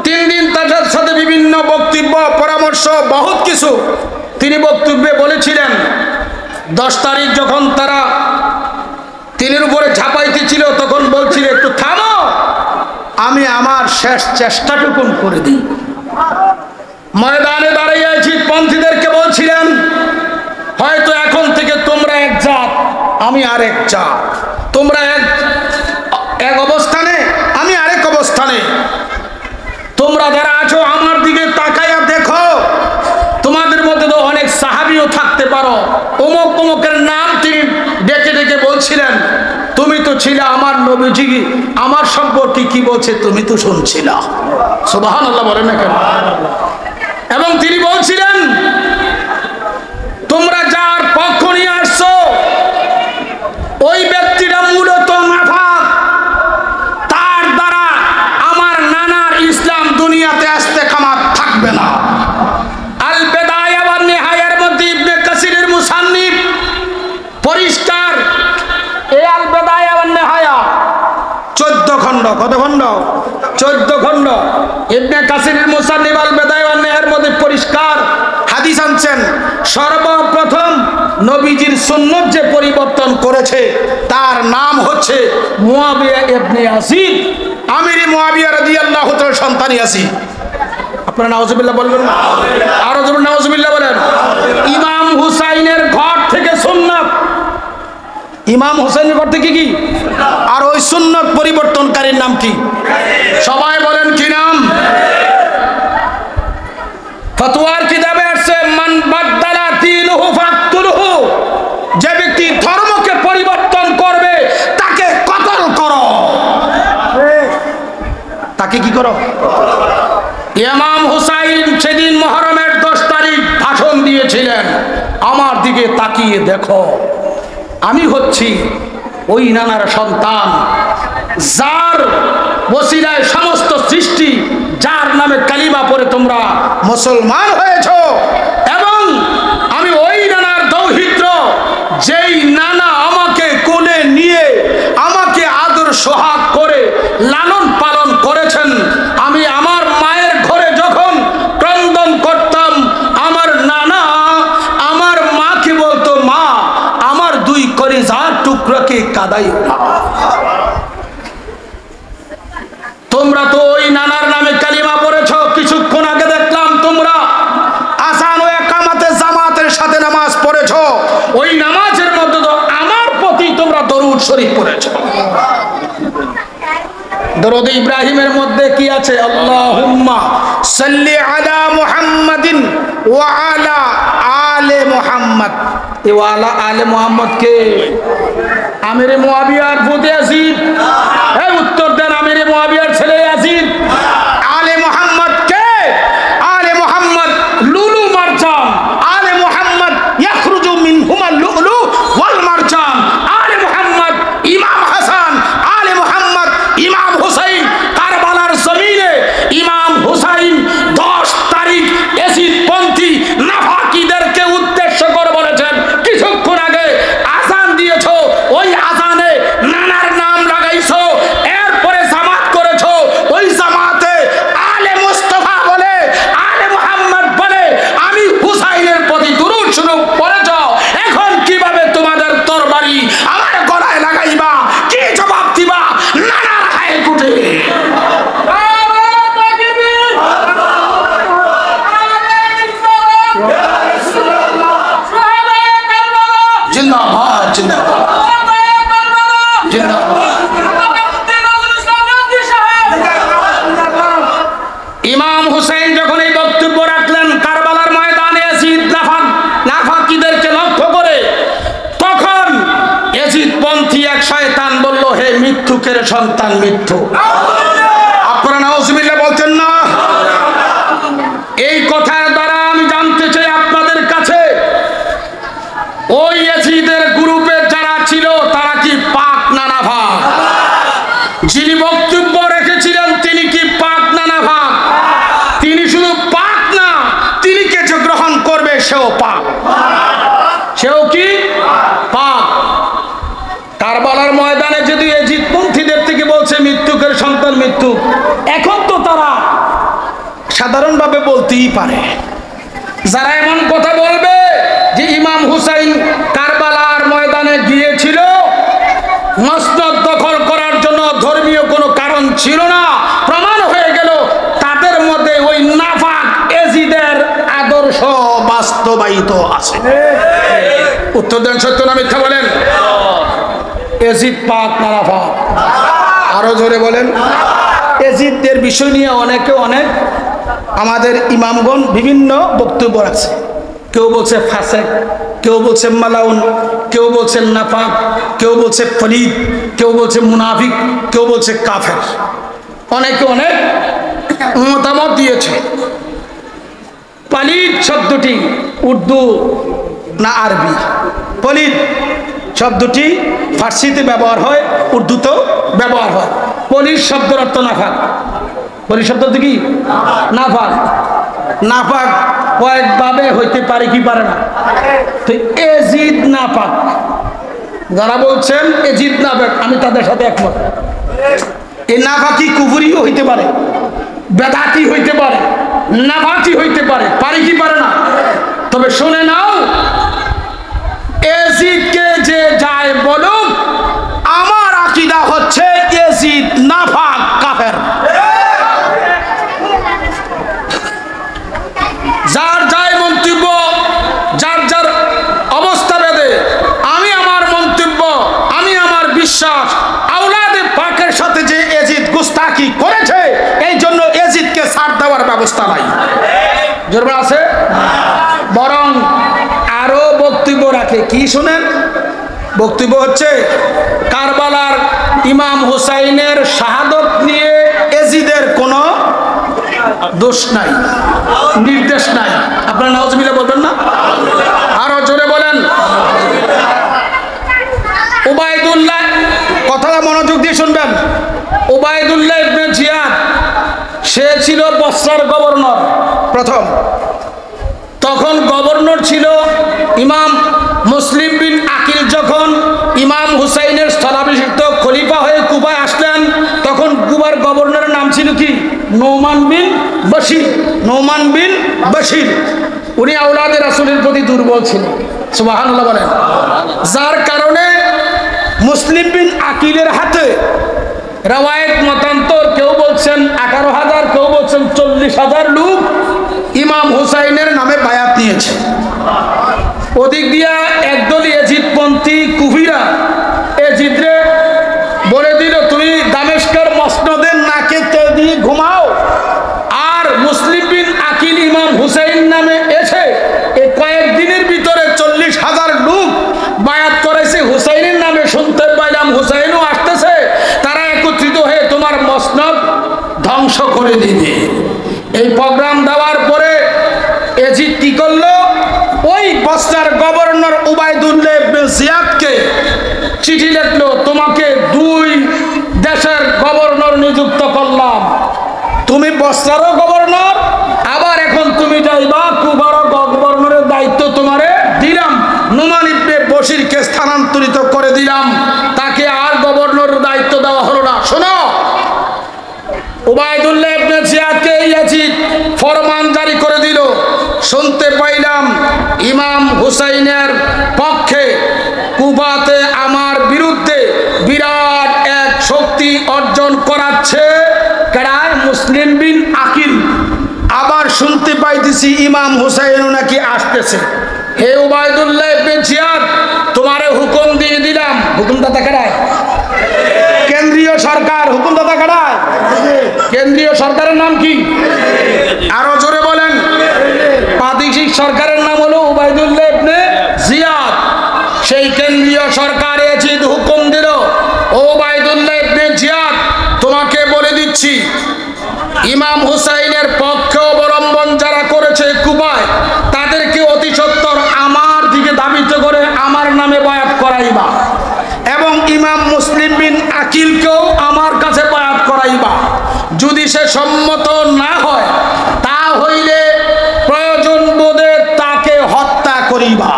3 দিন তার সাথে বিভিন্ন বক্তব্য পরামর্শ বহুত কিছু তিনি বক্তব্যে বলেছিলেন। 10 তারিখ যখন তারা তিনের উপরে ঝাঁপাইতেছিল তখন বলছিল একটু থামো, আমি আমার শেষ চেষ্টাটুকুন করে দিই। ময়দানে দাঁড়িয়ে পন্থীদেরকে বলছিলেন হয়তো এখন থেকে তোমরা এক জাত, আমি আরেক জাত, তোমরা এক অবস্থানে, আমি আরেক অবস্থানে। তোমরা যারা আছো আমার দিকে তাকাইয়া দেখো, তোমাদের মধ্যে তো অনেক সাহাবীও থাকতে পারো। অমুক অমুকের নাম তিনি ডেকে ডেকে বলছিলেন, তুমি তো ছিলে আমার নবীজি আমার সম্পর্কে কি বলছে তুমি তো শুনছিলা। সুবহানাল্লাহ বলেন না কেন? এবং তিনি বলছিলেন তোমরা যার পক্ষ নিয়ে আসছো ওই ব্যক্তিটা মূলত নাফাক, তার দ্বারা আমার নানার ইসলাম দুনিয়াতে আসতে কামাত থাকবে না। আল বেদায়া ওয়ান নিহায়ার মধ্যে ইবনে কাসিরের মুসান্নিফ পরিষ্কার, এই আল বেদায়া ওয়ান নিহায়া 14 খণ্ড, কত খণ্ড? 14 খণ্ড। ইবনে কাসিরের মুসান্নিফ আল বেদায়া ওয়ান নিহায়ার মধ্যে পরিষ্কার হাদিস আনছেন। সর্বপ্রথম নবীজির সুন্নত যে পরিবর্তন করেছে তার নাম হচ্ছে মুয়াবিয়া ইবনে ইয়াজিদ, আমির মুয়াবিয়া রাদিয়াল্লাহু তাআলার সন্তান ইয়াজিদ। আপনারা নাউজুবিল্লাহ বলবেন না? আরো জোরে নাউজুবিল্লাহ বলেন। ইমাম হুসাইনের ঘর থেকে সুন্নাত, ইমাম হুসাইনের ঘর থেকে কি? আর ওই সুন্নাত পরিবর্তনকারীর নাম কি? সবাই বলেন কি নাম? ফতোয়ার কিতাবে আছে মান বাদদালা দীনহু ফাকতুলহু, যে ব্যক্তি ধর্মকে পরিবর্তন করবে তাকে কতল করো। তাকে কি করো? ইমাম হুসাইন সেদিন মুহররমের 10 তারিখ ভাষণ দিয়েছিলেন, আমার দিকে তাকিয়ে দেখো, আমি হচ্ছি ওই নানার সন্তান যার ওসিলায় সমস্ত সৃষ্টি, যার নামে কালিমা পড়ে তোমরা মুসলমান হয়েছ, এবং আমি ওই নানার দৌহিত্র যেই নানা আমাকে কোলে নিয়ে আমাকে আদর সোহাগ করে লালন পালন করেছেন। আমি আমার মায়ের ঘরে যখন ক্রন্দন করতাম আমার নানা আমার মাকে বলতো, মা আমার 2 কলিজার টুকরাকে কাঁদাইও না। তোমরা তো ওই নানার নামে কালিমা পড়েছো। কিছুক্ষণ আগে দেখলাম তোমরা আযান ও ইকামাতে জামাতের সাথে নামাজ পড়েছো, ওই নামাজের মধ্যে তো আমার প্রতি তোমরা দরুদ শরীফ পড়েছো। দরুদ ইব্রাহিমের মধ্যে কি আছে? আল্লাহুম্মা সাল্লি আলা মুহাম্মাদিন ওয়া আলা আলে মুহাম্মাদ। এই ওয়ালা আলে মুহাম্মদ কে? আমিরে মুয়াবিয়ার পুত্র ইয়াজিদ। এই উত্তর দেন, আমিরে মুয়াবিয়ার ছেলে ইয়াজিদ। আলে মুহাম্মদ কে? আলে মুহাম্মদ লুলু মারজান, আলে মুহাম্মদ ইয়াখরুজু মিনহুমা লুলু ওয়াল মারজান, আলে মুহাম্মদ ইমাম হাসান, আলে মুহাম্মদ ইমাম হুসাইন। কারবালার জমিনে ইমাম হুসাইন 10 তারিখ ইয়াজিদ পন্থী নাফাকিদেরকে উদ্দেশ্য করে বলেছেন, কিছুক্ষণ আগে আযান দিয়েছো, ওই আযানে নানার নাম লাগাইছো, এরপরে জামাত করেছো, ওই জামাতে আলে মুস্তাফা বলে আলে মুহাম্মদ বলে আমি হুসাইনের প্রতি দুরূদ শরীফ পড়েছ। এখন কিভাবে তোমাদের তরবারি আমার গলায় লাগাইবা? কি জবাব দিবা নানার হায় কুটে? জিন্দাবাদ জিন্দাবাদ জিন্দাবাদ। ইমাম হুসাইন যখন এই বক্তব্য রাখলেন কারবালার ময়দানে ইয়াজিদ নাফাকিদেরকে লক্ষ্য করে, তখন ইয়াজিদ পন্থী এক শয়তান বলল, হে মিথ্যুকের সন্তান মিথ্যু। আপনারা নাউজুবিল্লাহ বলতেন না? এই কথার দ্বারা আমি জানতে চাই আপনাদের কাছে, ওই ইয়াজিদের গ্রুপে যারা ছিল তারা কি পাক না নাফাক? যিনি বক্তব্য রেখেছিলেন তিনি কি পাক না নাফাক? তিনি শুধু পাক না, তিনি কে যে গ্রহণ করবে সেও পাক, সেও কি পাক। কারবালার ময়দানে যদি ইয়াজিদ পন্থীদের থেকে বলছে মৃত্যুকের সন্তান মৃত্যু, এখন তো তারা সাধারণভাবে বলতেই পারে। যারা এমন কথা বলবে যে ইমাম হুসাইন কারবালার ময়দানে গিয়েছিল মসনদ দখল করার জন্য, ধর্মীয় কোনো কারণ ছিল না, প্রমাণ হয়ে গেল, তাদের মধ্যে ওই নাফাক এজিদের আদর্শ বাস্তবায়িত আছে। উত্তর দেন, সত্য না মিথ্যা বলেন? এজিদ পাক না নাফাক? আরো জোরে বলেন। এজিদদের বিষয় নিয়ে অনেকে অনেক আমাদের ইমামগণ বিভিন্ন বক্তব্য রাখছে। কেউ বলছে ফাসেক, কেউ বলছে মালাউন, কেউ বলছে নাফাক, কেউ বলছে ফলিদ, কেউ বলছে মুনাফিক, কেউ বলছে কাফের। অনেকে অনেক মতামত দিয়েছে। পলিদ শব্দটি উর্দু না আরবি? পলিদ শব্দটি ফার্সিতে ব্যবহার হয়, উর্দুতেও ব্যবহার হয়। পলিদ শব্দের অর্থ নাফাক। পলিদ শব্দ কি? নাফাক। নাফাক কয়েকভাবে হইতে পারে কি পারে না? তো এজিদ নাফাক, যারা বলছেন এজিদ নাফাক, আমি তাদের সাথে একমত। এই নাফাকি কুফরিও হইতে পারে, বেদাতি হইতে পারে, নাফাকি হইতে পারে, পারে কি পারে না? তবে শুনে নাও, এজিদকে যে যায় বলুক, আমার আকীদা হচ্ছে এজিদ নাফাক, কাফের। যার যাই মন্তব্য, যার যার অবস্থা ভেদে, আমি আমার মন্তব্য, আমি আমার বিশ্বাস, আওলাদে পাকের সাথে যে এজিদ গুস্তাখি করেছে, এই জন্য এজিদকে ছাড় দেওয়ার ব্যবস্থা নাই। জোরবে আছে? বরং আরো বক্তব্য রাখে। কি শুনেন? বক্তব্য হচ্ছে কারবালার ইমাম হুসাইনের শাহাদত নিয়ে এজিদের কোনো দোষ নাই, নির্দেশ নাই। আপনারা নাউজুবিল্লাহ বলবেন না? আরো জোরে বলেন। উবাইদুল্লাহ, কথাটা মনোযোগ দিয়ে শুনবেন। উবাইদুল্লাহ ইবনে জিয়াদ, সে ছিল বসরার গভর্নর প্রথম। তখন গভর্নর ছিল ইমাম মুসলিম বিন আকিল। যখন ইমাম হুসাইনের স্থলাভিষিক্ত খলিফা হয়ে কুবায় আসলেন, তখন কুবার গভর্নরের নাম ছিল কি? নোমান বিন বশির। নোমান বিন বশির, উনি আওলাদে রাসূলের প্রতি দুর্বল ছিলেন। সুবহানাল্লাহ বলেন। যার কারণে মুসলিম বিন আকিলের হাতে রওয়ায়েত মতান্তর, কেউ বলছেন 18,000, কেউ বলছেন 40,000 লোক ইমাম হুসাইনের নামে বায়াত নিয়েছে। ওদিক দিয়া একদল এজিদপন্থী কুফিরা এজিদরে বলে দিল, তুমি দামেস্কের মসনদের নাকে তেল দিয়ে ঘুমাও। আর মুসলিম বিন আকিল ইমাম হুসাইন নামে এসে এই কয়েকদিনের ভিতরে 40,000 লোক বায়াত করেছে হুসাইনের নামে। শুনতে পাইলাম হুসাইনও আসতেছে, তারা একত্রিত হয়ে তোমার মসনদ ধ্বংস করে দিবে। এই প্রোগ্রাম দেওয়ার পরে এজিদ কি করলো? ওই বসরার গভর্নর উবাইদুল্লাহ ইবনে জিয়াদকে চিঠি লিখলো, তোমাকে 2 দেশের গভর্নর নিযুক্ত করলাম। তুমি বসরারও গভর্নর, আবার এখন তুমি যাইবা কুবারও গভর্নরের দায়িত্ব তোমারে দিলাম। নোমান ইবনে বশিরকে স্থানান্তরিত করে দিলাম, তাকে আর গভর্নরের দায়িত্ব দেওয়া হলো না। শোনো, উবাইদুল্লাহ ইবনে জিয়াদকে ইয়াজিদ ফরমান জারি করে দিল। শুনতে পাইলাম ইমাম হুসাইনের পক্ষে কুবাতে আমার বিরুদ্ধে বিরাট এক শক্তি অর্জন করাচ্ছে কারার মুসলিম বিন আকিল। আবার শুনতে পাইতেছি ইমাম হুসাইনও নাকি আসতেছে। হে উবাইদুল্লাহ ইবনে জিয়াদ, তোমারে হুকুম দিয়ে দিলাম। হুকুমদাতা কারায়? কেন্দ্রীয় সরকার। হুকুমদাতা কারায়? কেন্দ্রীয় সরকারের নাম কি? আরো জোরে বলেন। প্রাদেশিক সরকারের নাম হলো উবাইদুল্লাহ ইবনে জিয়াদ। সেই কেন্দ্রীয় সরকার এজিদ হুকুম দিল, ও উবাইদুল্লাহ ইবনে জিয়াদ, তোমাকে বলে দিচ্ছি, ইমাম হুসাইনের পক্ষ অবলম্বন যারা করেছে কুবায়, তাদেরকে অতি সত্বর আমার দিকে ধাবিত করে আমার নামে বায়াত করাইবা, এবং ইমাম মুসলিম বিন আকিলকেও আমার কাছে বায়াত করাইবা। যদি সে সম্মত না হয়, তা হইলে প্রয়োজন বোধে তাকে হত্যা করিবা।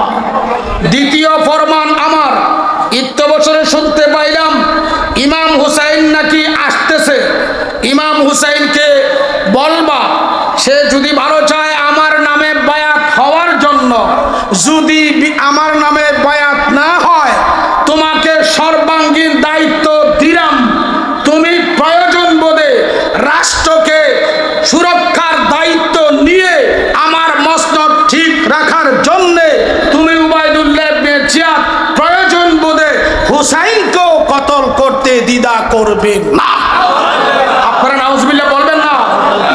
দ্বিতীয় ফরমান আমার। ইত্যবসরে শুনতে পাইলাম ইমাম হুসাইন নাকি আসতেছে। ইমাম হুসাইনকে বলবা সে যদি আমার নামে বায়াত না হয় তোমাকে সর্বাঙ্গীন দায়িত্ব দিলাম, তুমি প্রয়োজন বোধে রাষ্ট্রকে সুরক্ষার দায়িত্ব নিয়ে আমার মসনদ ঠিক রাখার জন্যে তুমি উবাইদুল্লাহ ইবনে জিয়াদ প্রয়োজন বোধে হুসাইনকেও কতল করতে দ্বিধা করবে না। আপনারা নাউজুবিল্লাহ বলবেন না?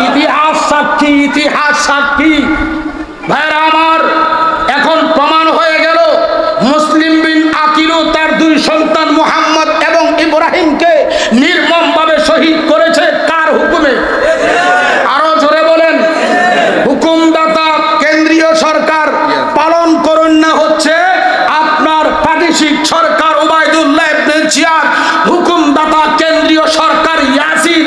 ইতিহাস সাক্ষী, ইতিহাস সাক্ষী। ভাইরা আমার, এখন প্রমাণ হয়ে গেল মুসলিম বিন আকিলও তার দুই সন্তান মুহাম্মদ এবং ইব্রাহিমকে নির্মমভাবে শহীদ করেছে। কার হুকুমে? আরো জোরে বলেন। হুকুমদাতা কেন্দ্রীয় সরকার, পালন করুন না হচ্ছে আপনার প্রাদেশিক সরকার উবাইদুল্লাহ ইবনে জিয়াদ। হুকুমদাতা কেন্দ্রীয় সরকার ইয়াজিদ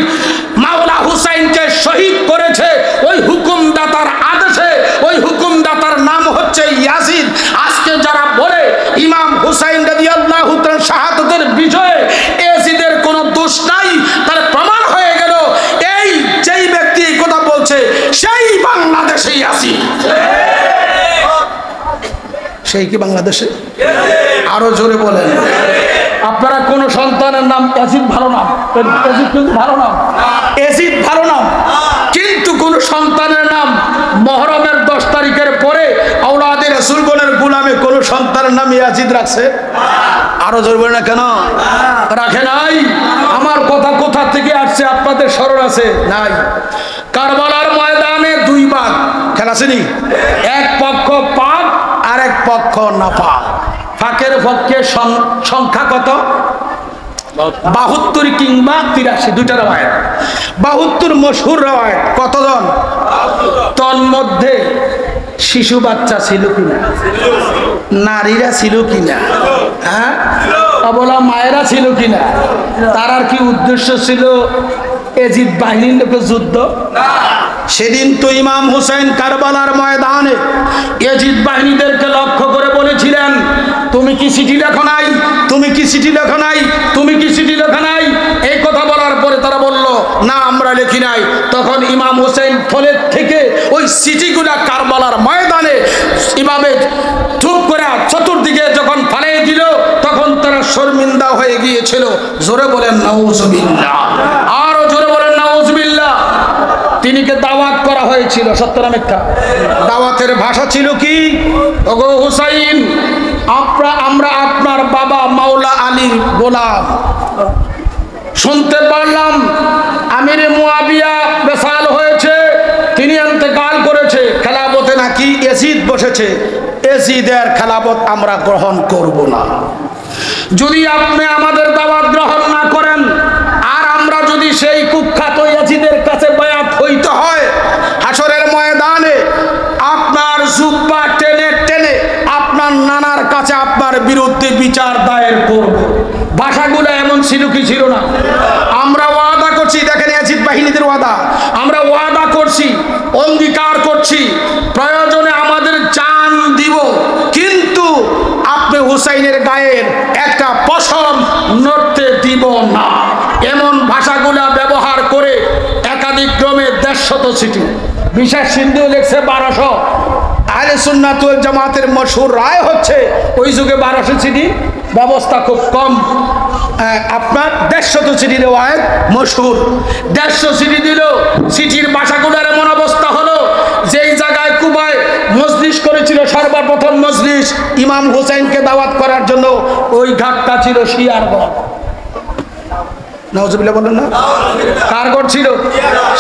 মাওলা হুসাইনকে শহীদ করেছে ওই হুকুমদাতার আদেশে। ওই হুকুমদাতার নাম হচ্ছে ইয়াজিদ। আজকে যারা বলে ইমাম হুসাইন রাদিয়াল্লাহু তাআলা শাহাদাতের বিষয়ে ইয়াজিদের কোনো দোষ নাই, তার প্রমাণ হয়ে গেল এই যেই ব্যক্তি এই কথা বলছে সেই বাংলাদেশেই আছে। সেই কি বাংলাদেশে? আরো জোরে বলেন। আপনারা কোন সন্তানের নাম ইয়াজিদ ভালো নাম, ইয়াজিদ কিন্তু ভালো নাম, ইয়াজিদ ভালো নাম, কিন্তু কোন সন্তানের নাম মুহররমের 10 তারিখের পরে আওলাদে রাসূলগণের গোলামে কোন সন্তানের নাম ইয়াজিদ রাখছে? আরো জোরে বলেন না কেন? রাখে নাই। আমার কথা কোথা থেকে আসছে আপনাদের স্মরণ আছে? নাই। কারবালার ময়দানে দুই ভাগ খেলা আছেনি, এক পক্ষ পাক আর এক পক্ষ নাপাক। ফাঁকের পক্ষে সংখ্যা কত? 72 কিংবা 83, দুইটা রাওয়ায়াত। 72 মশহুর রাওয়ায়াত। কতজন? তন্মধ্যে শিশু বাচ্চা ছিল কিনা? নারীরা ছিল কিনা? হ্যাঁ, অবলা মায়েরা ছিল কিনা? তার আর কি উদ্দেশ্য ছিল? ইয়াজিদ বাহিনীর লোকের যুদ্ধ? সেদিন তো ইমাম হুসাইন কারবালার ময়দানে ইয়াজিদ বাহিনীদেরকে লক্ষ্য করে বলেছিলেন, তুমি কি চিঠি লেখো নাই? তুমি কি চিঠি লেখো নাই? তুমি কি চিঠি লেখো নাই? এই কথা বলার পরে তারা বলল, না আমরা লিখি নাই। তখন ইমাম হুসাইন থলের থেকে ওই চিঠিগুলা কারবালার ময়দানে এভাবে চুপ করে চতুর্দিকে যখন ফালিয়ে দিল, তখন তারা শর্মিন্দা হয়ে গিয়েছিল। জোরে বলেন নাউজুবিল্লাহ। আরো জোরে বলেন নাউজুবিল্লাহ। তিনিকে দাওয়াত করা হয়েছিল, সত্য না মিথ্যা? দাওয়াতের ভাষা ছিল কি? ওগো হুসাইন, আমরা আপনার বাবা মাওলা আলীর গোলাম। শুনতে পারলাম আমিরে মুয়াবিয়া বেসাল হয়েছে, তিনি ইন্তেকাল করেছে, খেলাফতে নাকি ইয়াজিদ বসেছে। ইয়াজিদের খেলাফত আমরা গ্রহণ করব না। যদি আপনি আমাদের দাওয়াত গ্রহণ না করেন আর আমরা যদি সেই কুখ্যাত ইয়াজিদের কাছে বায়াত হইতে হয়, হাসরের ময়দানে আপনার জুব্বা টেনে টেনে আপনার নানার কাছে আপনার বিরুদ্ধে বিচার দায়ের করব। ভাষাগুলো এমন ছিল কি ছিল না? আমরা ওয়াদা করছি, দেখেন ইয়াজিদ বাহিনীদের ওয়াদা, আমরা ওয়াদা করছি, অঙ্গীকার করছি, প্রয়োজনে আমাদের জান দিব, কিন্তু আপনি হুসাইনের গায়ের একটা পশম নড়তে দিব না। এমন ভাষাগুলা ব্যবহার করে একাধিক ক্রমে 150 চিঠি, বিশেষ সিন্ধু লেখছে 1200। আহলে সুন্নাত ওয়াল জামাতের মশহুর রায় হচ্ছে ওই যুগে 1200 চিঠি ব্যবস্থা খুব কম। আপনার 150 চিঠি রেওয়ায়েত মশহুর। 150 চিঠি দিল। চিঠির ভাষাগুলোর এমন অবস্থা হলো, যেই জায়গায় কুবায় মজলিস করেছিল সর্বপ্রথম মজলিস ইমাম হুসাইনকে দাওয়াত করার জন্য, ওই ঘাটটা ছিল শিয়ারগড়। নাউজুবিল্লাহ বলেন না? কার গড় ছিল?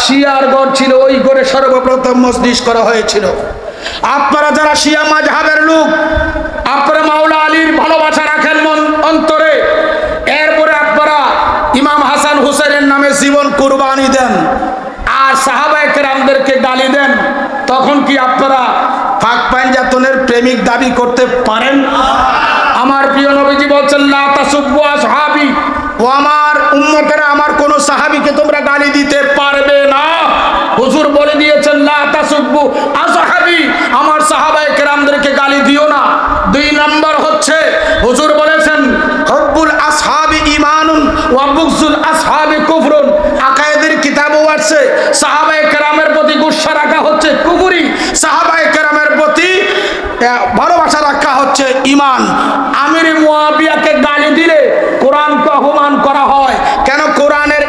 শিয়ারগড় ছিল। ওই গড়ে সর্বপ্রথম মজলিস করা হয়েছিল। আপনারা যারা শিয়া মাযহাবের লোক, আপনারা মাওলা আলীর ভালোবাসা রাখেন মন অন্তরে, এরপরে আপনারা ইমাম হাসান হুসাইনের নামে জীবন কুরবানি দেন আর সাহাবায়ে কেরামদেরকে গালি দেন, তখন কি আপনারা পাক পাঞ্জাতনের প্রেমিক দাবি করতে পারেন? আমার প্রিয় নবীজি বলছেন, লা তাসুব্বু আসহাবি, ও আমার উম্মতেরা, আমার কোন সাহাবীকে তোমরা গালি দিতে পারবে না। হুজুর বলে দিয়েছেন, লা তাসুব্বু আসহাবি, আমার সাহাবায়ে কেরামদেরকে গালি দিও না। 2 নম্বর হচ্ছে হুজুর বলেছেন, হুব্বুল আসহাবি ঈমানুন ওয়া বুগযুল আসহাবি কুফরুন। আকায়েদের কিতাবও আছে সাহাবায়ে কেরামের প্রতি গুসা রাখা হচ্ছে কুফরি, সাহাবায়ে কেরামের প্রতি ভালোবাসা ভালোবাসা রাখা হচ্ছে ঈমান। আমির মুয়াবিয়াকে গালি দিলে কোরআনকে অপমান করা হয় কেন? কোরআনের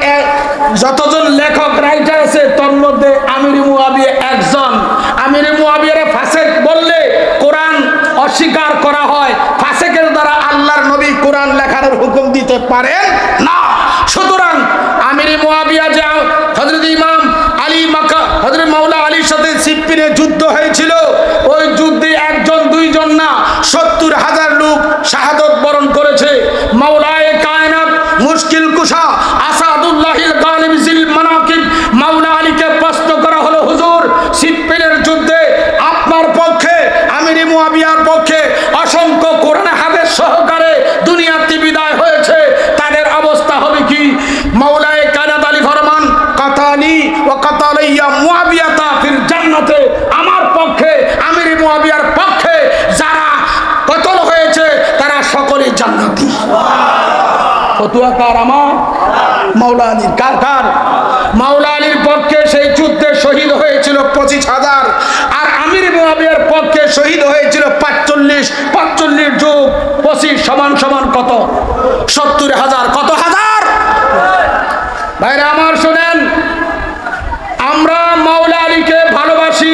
যতজন লেখক রাইটার আছে তার মধ্যে আমির মুয়াবিয়া একজন। আমির মুয়াবিয়ারে ফাসেক বললে কোরআন অস্বীকার করা হয়। ফাসেকের দ্বারা আল্লাহর নবী কোরআন লেখার হুকুম দিতে পারেন না। সুতরাং আমির মুয়াবিয়া যে হযরত ইমাম আলী হযরত মাওলা আলীর সাথে সিফফিনে যুদ্ধ হয়েছিল, ওই যুদ্ধে একজন দুইজন না 70,000 লোক শাহাদত বরণ করেছে। মাওলায়ে কায়নাত মুশকিল কুশা আসাদুল্লাহিল গালিব জিল মানাকিব মাওলা আলীকে প্রশ্ন করা হলো, হুজুর সিফফিনের যুদ্ধে আপনার পক্ষে আমির মুয়াবিয়ার পক্ষে অসংখ্য কোরআন হাদিস সহকারে দুনিয়াতে বিদায় হয়েছে, তাদের অবস্থা হবে কি? মাওলায়ে কায়নাত আলী ফরমান, কাতালি ওয়া কাতালাইয়া মুয়াবিয়াতা ফিল জান্নাতে, আমার পক্ষে আমির মুয়াবিয়ার পক্ষে যারা কতল হয়েছে তারা সকলেই জান্নাতি। ফতোয়া কার? আমার মাওলা আলীর। কার কার? মাওলা আলীর পক্ষে সেই যুদ্ধে শহীদ হয়েছিল 25,000, আর আমির মুয়াবিয়ার পক্ষে শহীদ হয়েছিল 45 যোগ 25 সমান সমান কত? 70,000। কত হাজার? ভাইরা আমার শুনেন, আমরা মাওলা আলীকে ভালোবাসি,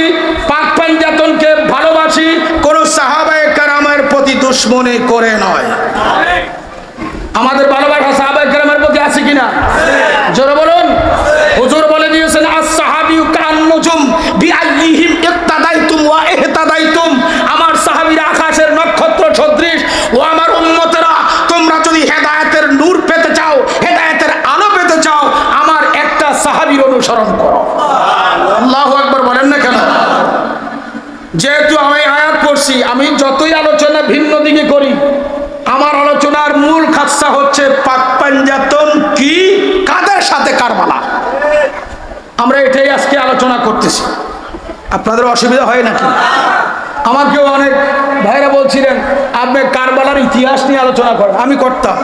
পাক পাঞ্জাতনকে ভালোবাসি, কোন সাহাবায়ে কেরামের প্রতি দুশমনি করে নয়। আমাদের ভালোবাসা সাহাবায়ে কেরামের প্রতি আছে কিনা? জোরে বলুন। হুজুর বলে দিয়েছেন, আস-সাহাবিয়ু কান-নুজুম বিআইহিম ইক্তাদাইতুম ওয়া ইহতাদাইতুম। আমার সাহাবীরা আকাশের নক্ষত্র সদৃশ। ও আমার উম্মতেরা, তোমরা যদি হেদায়েতের নূর পেতে চাও, হেদায়েতের আলো পেতে চাও, আমার একটা সাহাবীর অনুসরণ করো। আল্লাহু আকবার বলেন না কেন? যেহেতু আমি আয়াত পড়ছি, আমি যতই আলোচনা ভিন্ন দিকে করি, আমার আলোচনার মূল খাসা হচ্ছে পাক পাঞ্জাতন কি, কাদের সাথে কারবালা। আমরা এটাই আজকে আলোচনা করতেছি। আপনাদের অসুবিধা হয় নাকি? আমাকেও অনেক ভাইরা বলছিলেন আপনি কারবালার ইতিহাস নিয়ে আলোচনা করেন। আমি করতাম,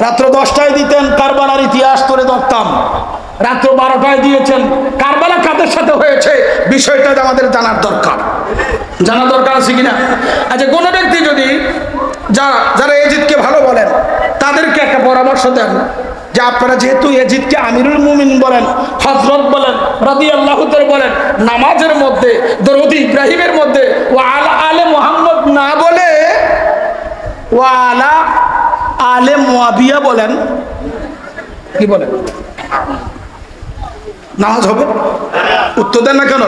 রাত্র 10টায় দিতেন কারবালার ইতিহাস তুলে ধরতাম, রাত্র 12টায় দিয়েছেন। কারবালা কাদের সাথে হয়েছে বিষয়টা আমাদের জানার দরকার। জানা দরকার আছে কিনা? আচ্ছা, কোনো ব্যক্তি যদি যারা এজিদকে ভালো বলেন তাদেরকে একটা পরামর্শ দেন যে আপনারা যেহেতু এজিদকে আমিরুল মুমিন বলেন, হযরত বলেন, রাদিয়াল্লাহু তাআলা বলেন, নামাজের মধ্যে দরুদ ইব্রাহিমের মধ্যে ওয়া আলা আলে মুহাম্মদ না বলে ওয়া আলা আলে মুয়াবিয়া বলেন, কি বলেন? নামাজ হবে? উত্তর দেন না কেন?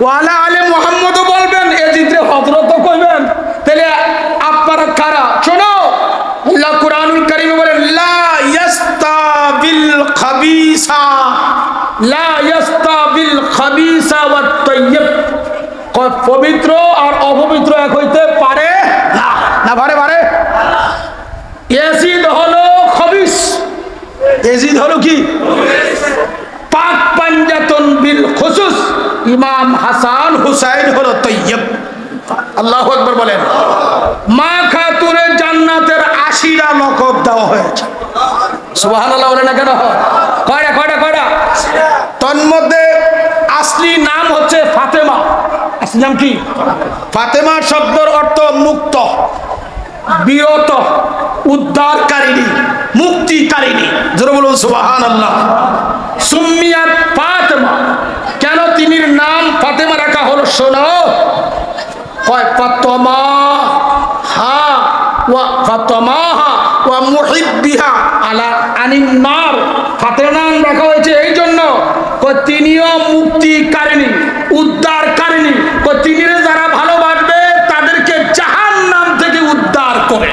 ওয়া আলা আলে মুহাম্মদও বলবেন, এজিদরে হযরতও কইবেন, তাহলে আপনারা কারা? শোনো, আল্লাহ কুরআনুল কারীমে বলেন, লা ইয়াস্তাবিল খাবিসা ওয়াত তাইয়্যিব। পবিত্র আর অপবিত্র এক হইতে পারে না। না পারে? পারে? এজিদ হলো খবিস, এজিদ হলো কি? পাক পাঞ্জাতন বিল খুসুস ইমাম হাসান হুসাইন হলো তাইয়্যিব। আল্লাহু আকবার বলেন। মা খাতুনের জান্নাতের 80টা লকব দেওয়া হয়েছে। সুবহানাল্লাহ বলেন না কেন? কয়টা? তন্মধ্যে আসলি নাম হচ্ছে ফাতেমা। আসলি নাম কি? ফাতেমা শব্দের অর্থ মুক্ত, বিরত, উদ্ধারকারিণী, মুক্তিকারিণী। জোরে বলুন সুবহানাল্লাহ। সুম্মিয়াত ফাতেমা, কেন তিনির নাম ফাতেমা রাখা হলো? শোনো, ফাতেমা রাখা হয়েছে এই জন্য, তিনিও মুক্তিকারিণী, উদ্ধারকারিণী। তিনি যারা ভালোবাসবে তাদেরকে জাহান্নাম থেকে উদ্ধার করে।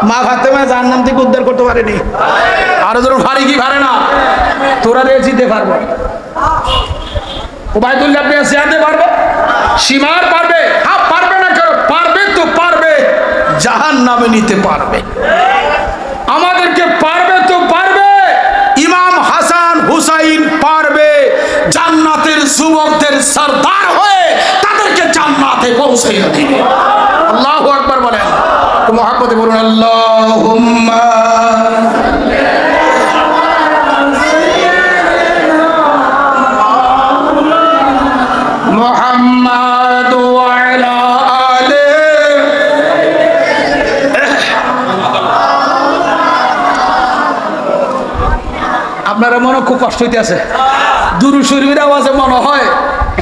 মা ফাতেমা জাহান্নাম থেকে উদ্ধার করতে পারেনি। আরো ধরুন ভারী কি পারে না? তোরা জিতে পারবো, ওবায়দুল্লাহ আপনি জিয়াতে পারবে, সীমার পারবে? হ্যাঁ পারবে না কেন? পারবে তো পারবে, জাহান্নামে নিতে পারবে। আমাদেরকে পারবে তো পারবে, ইমাম হাসান হুসাইন পারবে জান্নাতের যুবকদের সরদার হয়ে তাদেরকে জান্নাতে পৌঁছে দিবে। আল্লাহু আকবার বলেন তো, মুহাব্বতে বলুন আল্লাহুম্মা মুহাম্মাদ ওয়া আপনারা মনে খুব কষ্ট হইতে আছে, দুরূদ শরীফের আওয়াজে মনে হয়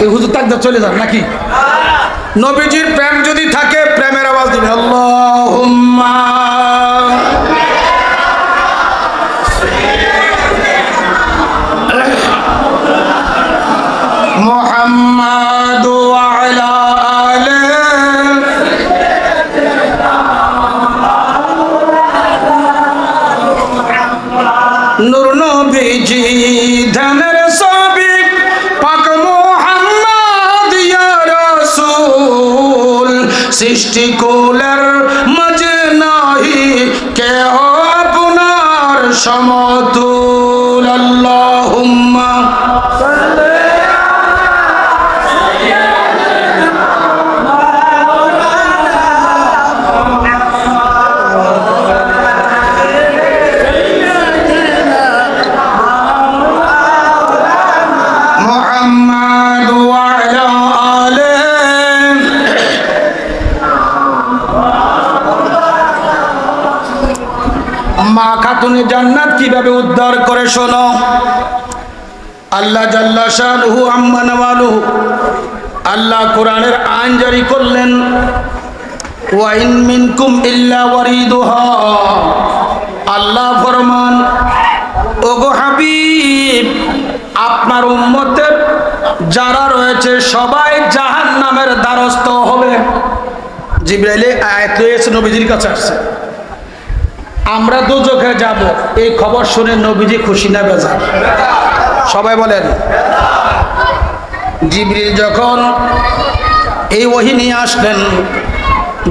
ওই হুজুর তাকদা চলে যান নাকি? নবীজির প্রেম যদি থাকে প্রেমের আওয়াজ দিবেন, আল্লাহুম্মা মুহাম্মাদ ওয়া আলা আলি নূর নবীজি ধানের ছবি পাক মুহাম্মদ ইয়া রাসূল সৃষ্টি কুলের মাঝে নাহি কেহ আপনার সমতুল। আল্লাহুম্মা মা খাতুনে জান্নাত কিভাবে উদ্ধার করে শোনো। আল্লাহ জাল্লা শানুহু আম্মা নাওয়ালুহু আল্লাহ কোরআনের আইন জারি করলেন, ওয়া ইন মিনকুম ইল্লা ওয়ারিদুহা। আল্লাহ ফরমান, ওগো হাবিব আপনার উম্মতের যারা রয়েছে সবাই জাহান্নামের দ্বারস্থ হবে। জিবরাইলে আয়াত রয়েছে নবীজির কাছে আসছে, আমরা দোজখে যাব, এই খবর শুনে নবীজি খুশি না বেজার? সবাই বলেন। জিবরিল যখন এই ওহী নিয়ে আসলেন,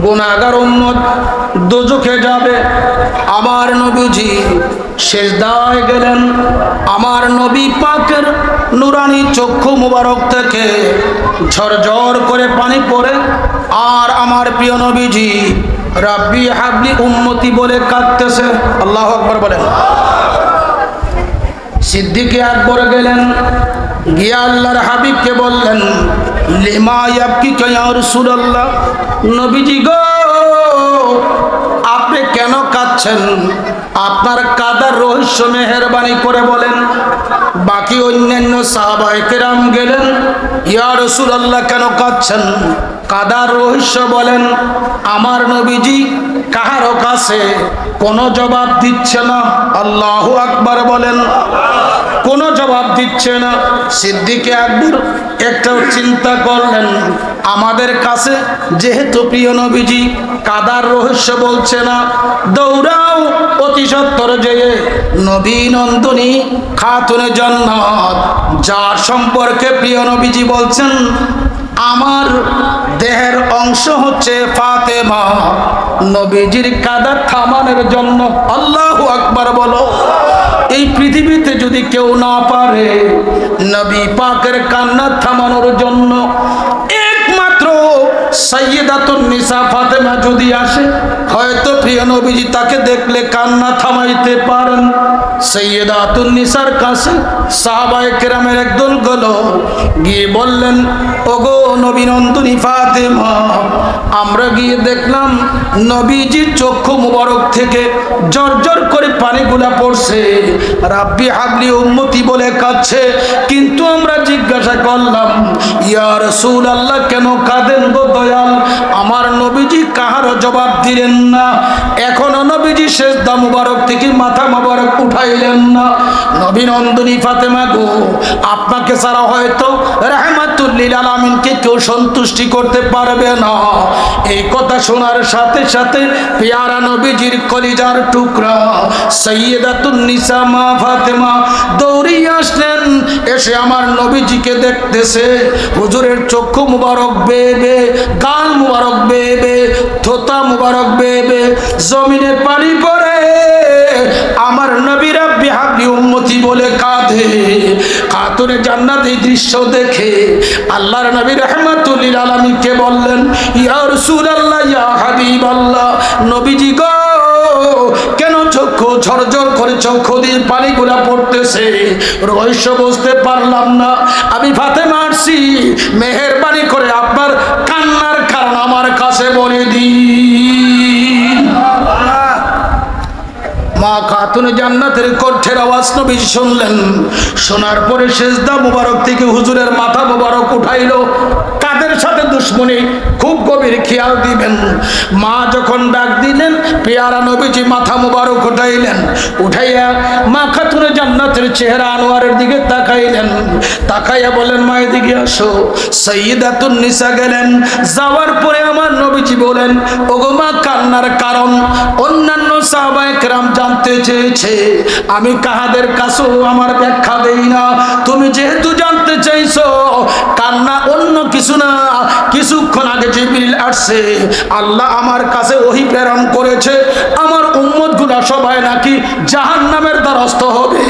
গুনাহগার উম্মত দোজখে যাবে, আমার নবীজি সেজদায় গেলেন। আমার নবী পাকের নুরানি চক্ষু মুবারক থেকে ঝরঝর করে পানি পড়ে, আর আমার প্রিয় নবীজি রাব্বি হাবলি উম্মতি বলে কাঁদতেছে। আল্লাহু আকবার বলেন। সিদ্দিকে আকবর গেলেন, গিয়া আল্লাহর হাবিবকে বললেন, লিমা ইয়াবকিকা ইয়া রাসূলুল্লাহ, নবীজি গো আপনি কেন কাঁদছেন? আপনার কাদার রহস্য মেহেরবানি করে বলেন। বাকি অন্যান্য সাহাবায়ে কেরাম গেলেন, ইয়া রাসূলুল্লাহ কেন কাঁদছেন? কাদার রহস্য বলেন। আমার নবীজি কাহারও কাছে কোনো জবাব দিচ্ছে না। আল্লাহু আকবার বলেন। কোনো জবাব দিচ্ছে না। সিদ্দিকে আকবর একটাও চিন্তা করলেন, আমাদের কাছে যেহেতু প্রিয় নবীজি কাদার রহস্য বলছে না, দৌড়াও অতি সত্বর যেয়ে নবী নন্দিনী খাতুনে জান্নাত যার সম্পর্কে প্রিয় নবীজি বলছেন আমার দেহের অংশ হচ্ছে ফাতেমা, নবীজির কাদা থামানোর জন্য। আল্লাহু আকবার বলো। এই পৃথিবীতে যদি কেউ না পারে নবী পাকের কান্না থামানোর জন্য, একমাত্র সাইয়্যিদাতুন নিসা ফাতেমা যদি আসে, হয়তো প্রিয় নবীজি তাকে দেখলে কান্না থামাইতে পারেন। সাইয়্যিদাতুন নিসার কাছে সাহাবায়ে কেরামের একদল গেল, গিয়ে বললেন, ওগো নবী নন্দিনী ফাতেমা, আমরা গিয়ে দেখলাম নবীজির চক্ষু মুবারক থেকে জর্জর করে পানিগুলা পড়ছে, রাব্বি হাবলি উম্মতি বলে কাঁদছে। কিন্তু আমরা জিজ্ঞাসা করলাম, ইয়া রাসূলুল্লাহ কেন কাঁদেন গো দয়াল? আমার নবীজি কাহারও জবাব দিলেন না। এখনো নবীজি সেজদা মুবারক থেকে মাথা মুবারক উঠাইলেন না। নবী নন্দিনী ফাতেমা গো, আপনাকে ছাড়া হয়তো রাহমাতুল লিল আলামিনকে কেউ সন্তুষ্টি করতে পারবে না। এই কথা শোনার সাথে সাথে পেয়ারা নবীজির কলিজার টুকরা সাইয়্যিদাতুন নিসা মা ফাতেমা দৌড়িয়ে আসলেন, এসে আমার নবীজিকে দেখতেছে। হুজুরের চক্ষু মুবারক বেবে, গাল মুবারক বেবে, থোতা মুবারক বেবে, জমিনে পানি পড়ে। আমার নবী রাব্বি হাবলি উম্মতি বলে কাঁদে। খাতুনে জান্নাত এই দৃশ্য দেখে আল্লাহর নবী রাহমাতুল লিল আলামিনকে বললেন, ইয়া রাসূলুল্লাহ ইয়া হাবিবাল্লাহ, নবীজি গো কেন চক্ষু ঝরঝর করে চক্ষু দিয়ে পানিগুলা পড়তেছে? রহস্য বুঝতে পারলাম না। আমি ফাতেমা আসছি, মেহেরবানি করে আপনার কান্নার কারণ আমার কাছে বলে দিন। মা খাতুনে জান্নাতের কণ্ঠের আওয়াজ নবী শুনলেন। শোনার পরে সেজদা মুবারক থেকে হুজুরের মাথা মুবারক উঠাইলো। কাদের সাথে দুশ্মনী খুব গভীর খেয়াল দিবেন। মা যখন ডাক দিলেন, পেয়ারা নবীজি মাথা মুবারক উঠাইলেন। উঠাইয়া মা খাতুনে জান্নাতের চেহারা আনোয়ারের দিকে তাকাইলেন। তাকাইয়া বলেন, মা এদিকে আসো। সাইয়্যিদাতুন নিসা গেলেন। যাওয়ার পরে আমার নবীজি বলেন, ওগো মা, কান্নার কারণ অন্যান্য সাহাবায়ে কেরাম জানতে চেয়েছে, আমি কাহাদের কাছেও আমার ব্যাখ্যা দেই না। তুমি যেহেতু জানতে চাইছো, কান্না অন্য কিছু না। কিছুক্ষণ আগে জিবরিল আসছে, আল্লাহ আমার কাছে ওহী প্রেরণ করেছে, আমার উম্মতগুলা সবাই নাকি জাহান্নামের দ্বারস্থ হবে।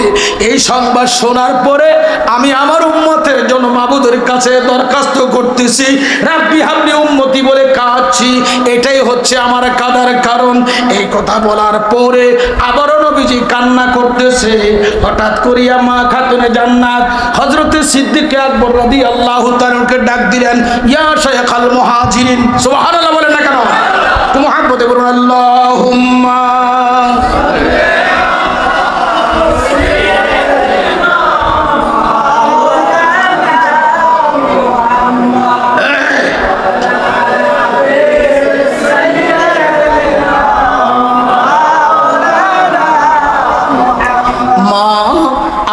এই সংবাদ শোনার পরে আমি আমার উম্মতের জন্য মাবুদের কাছে দরখাস্ত করতেছি, রাব্বি হাবলি উম্মতি বলে কাঁদছি। এটাই হচ্ছে আমার কাদার কারণ। এই কথা বলার পরে আবারও নবীজি কান্না করতেছে। হঠাৎ করিয়া মা খাতুনে জান্নাত হযরতে সিদ্দিক আকবর রাদিয়াল্লাহু তাআলাকে ডাক দিলেন, ইয়া শাইখাল মুহাজিরিন। সুবহানাল্লাহ বলেন না কেন? তো মুহাব্বতে বলুন আল্লাহুম্মা।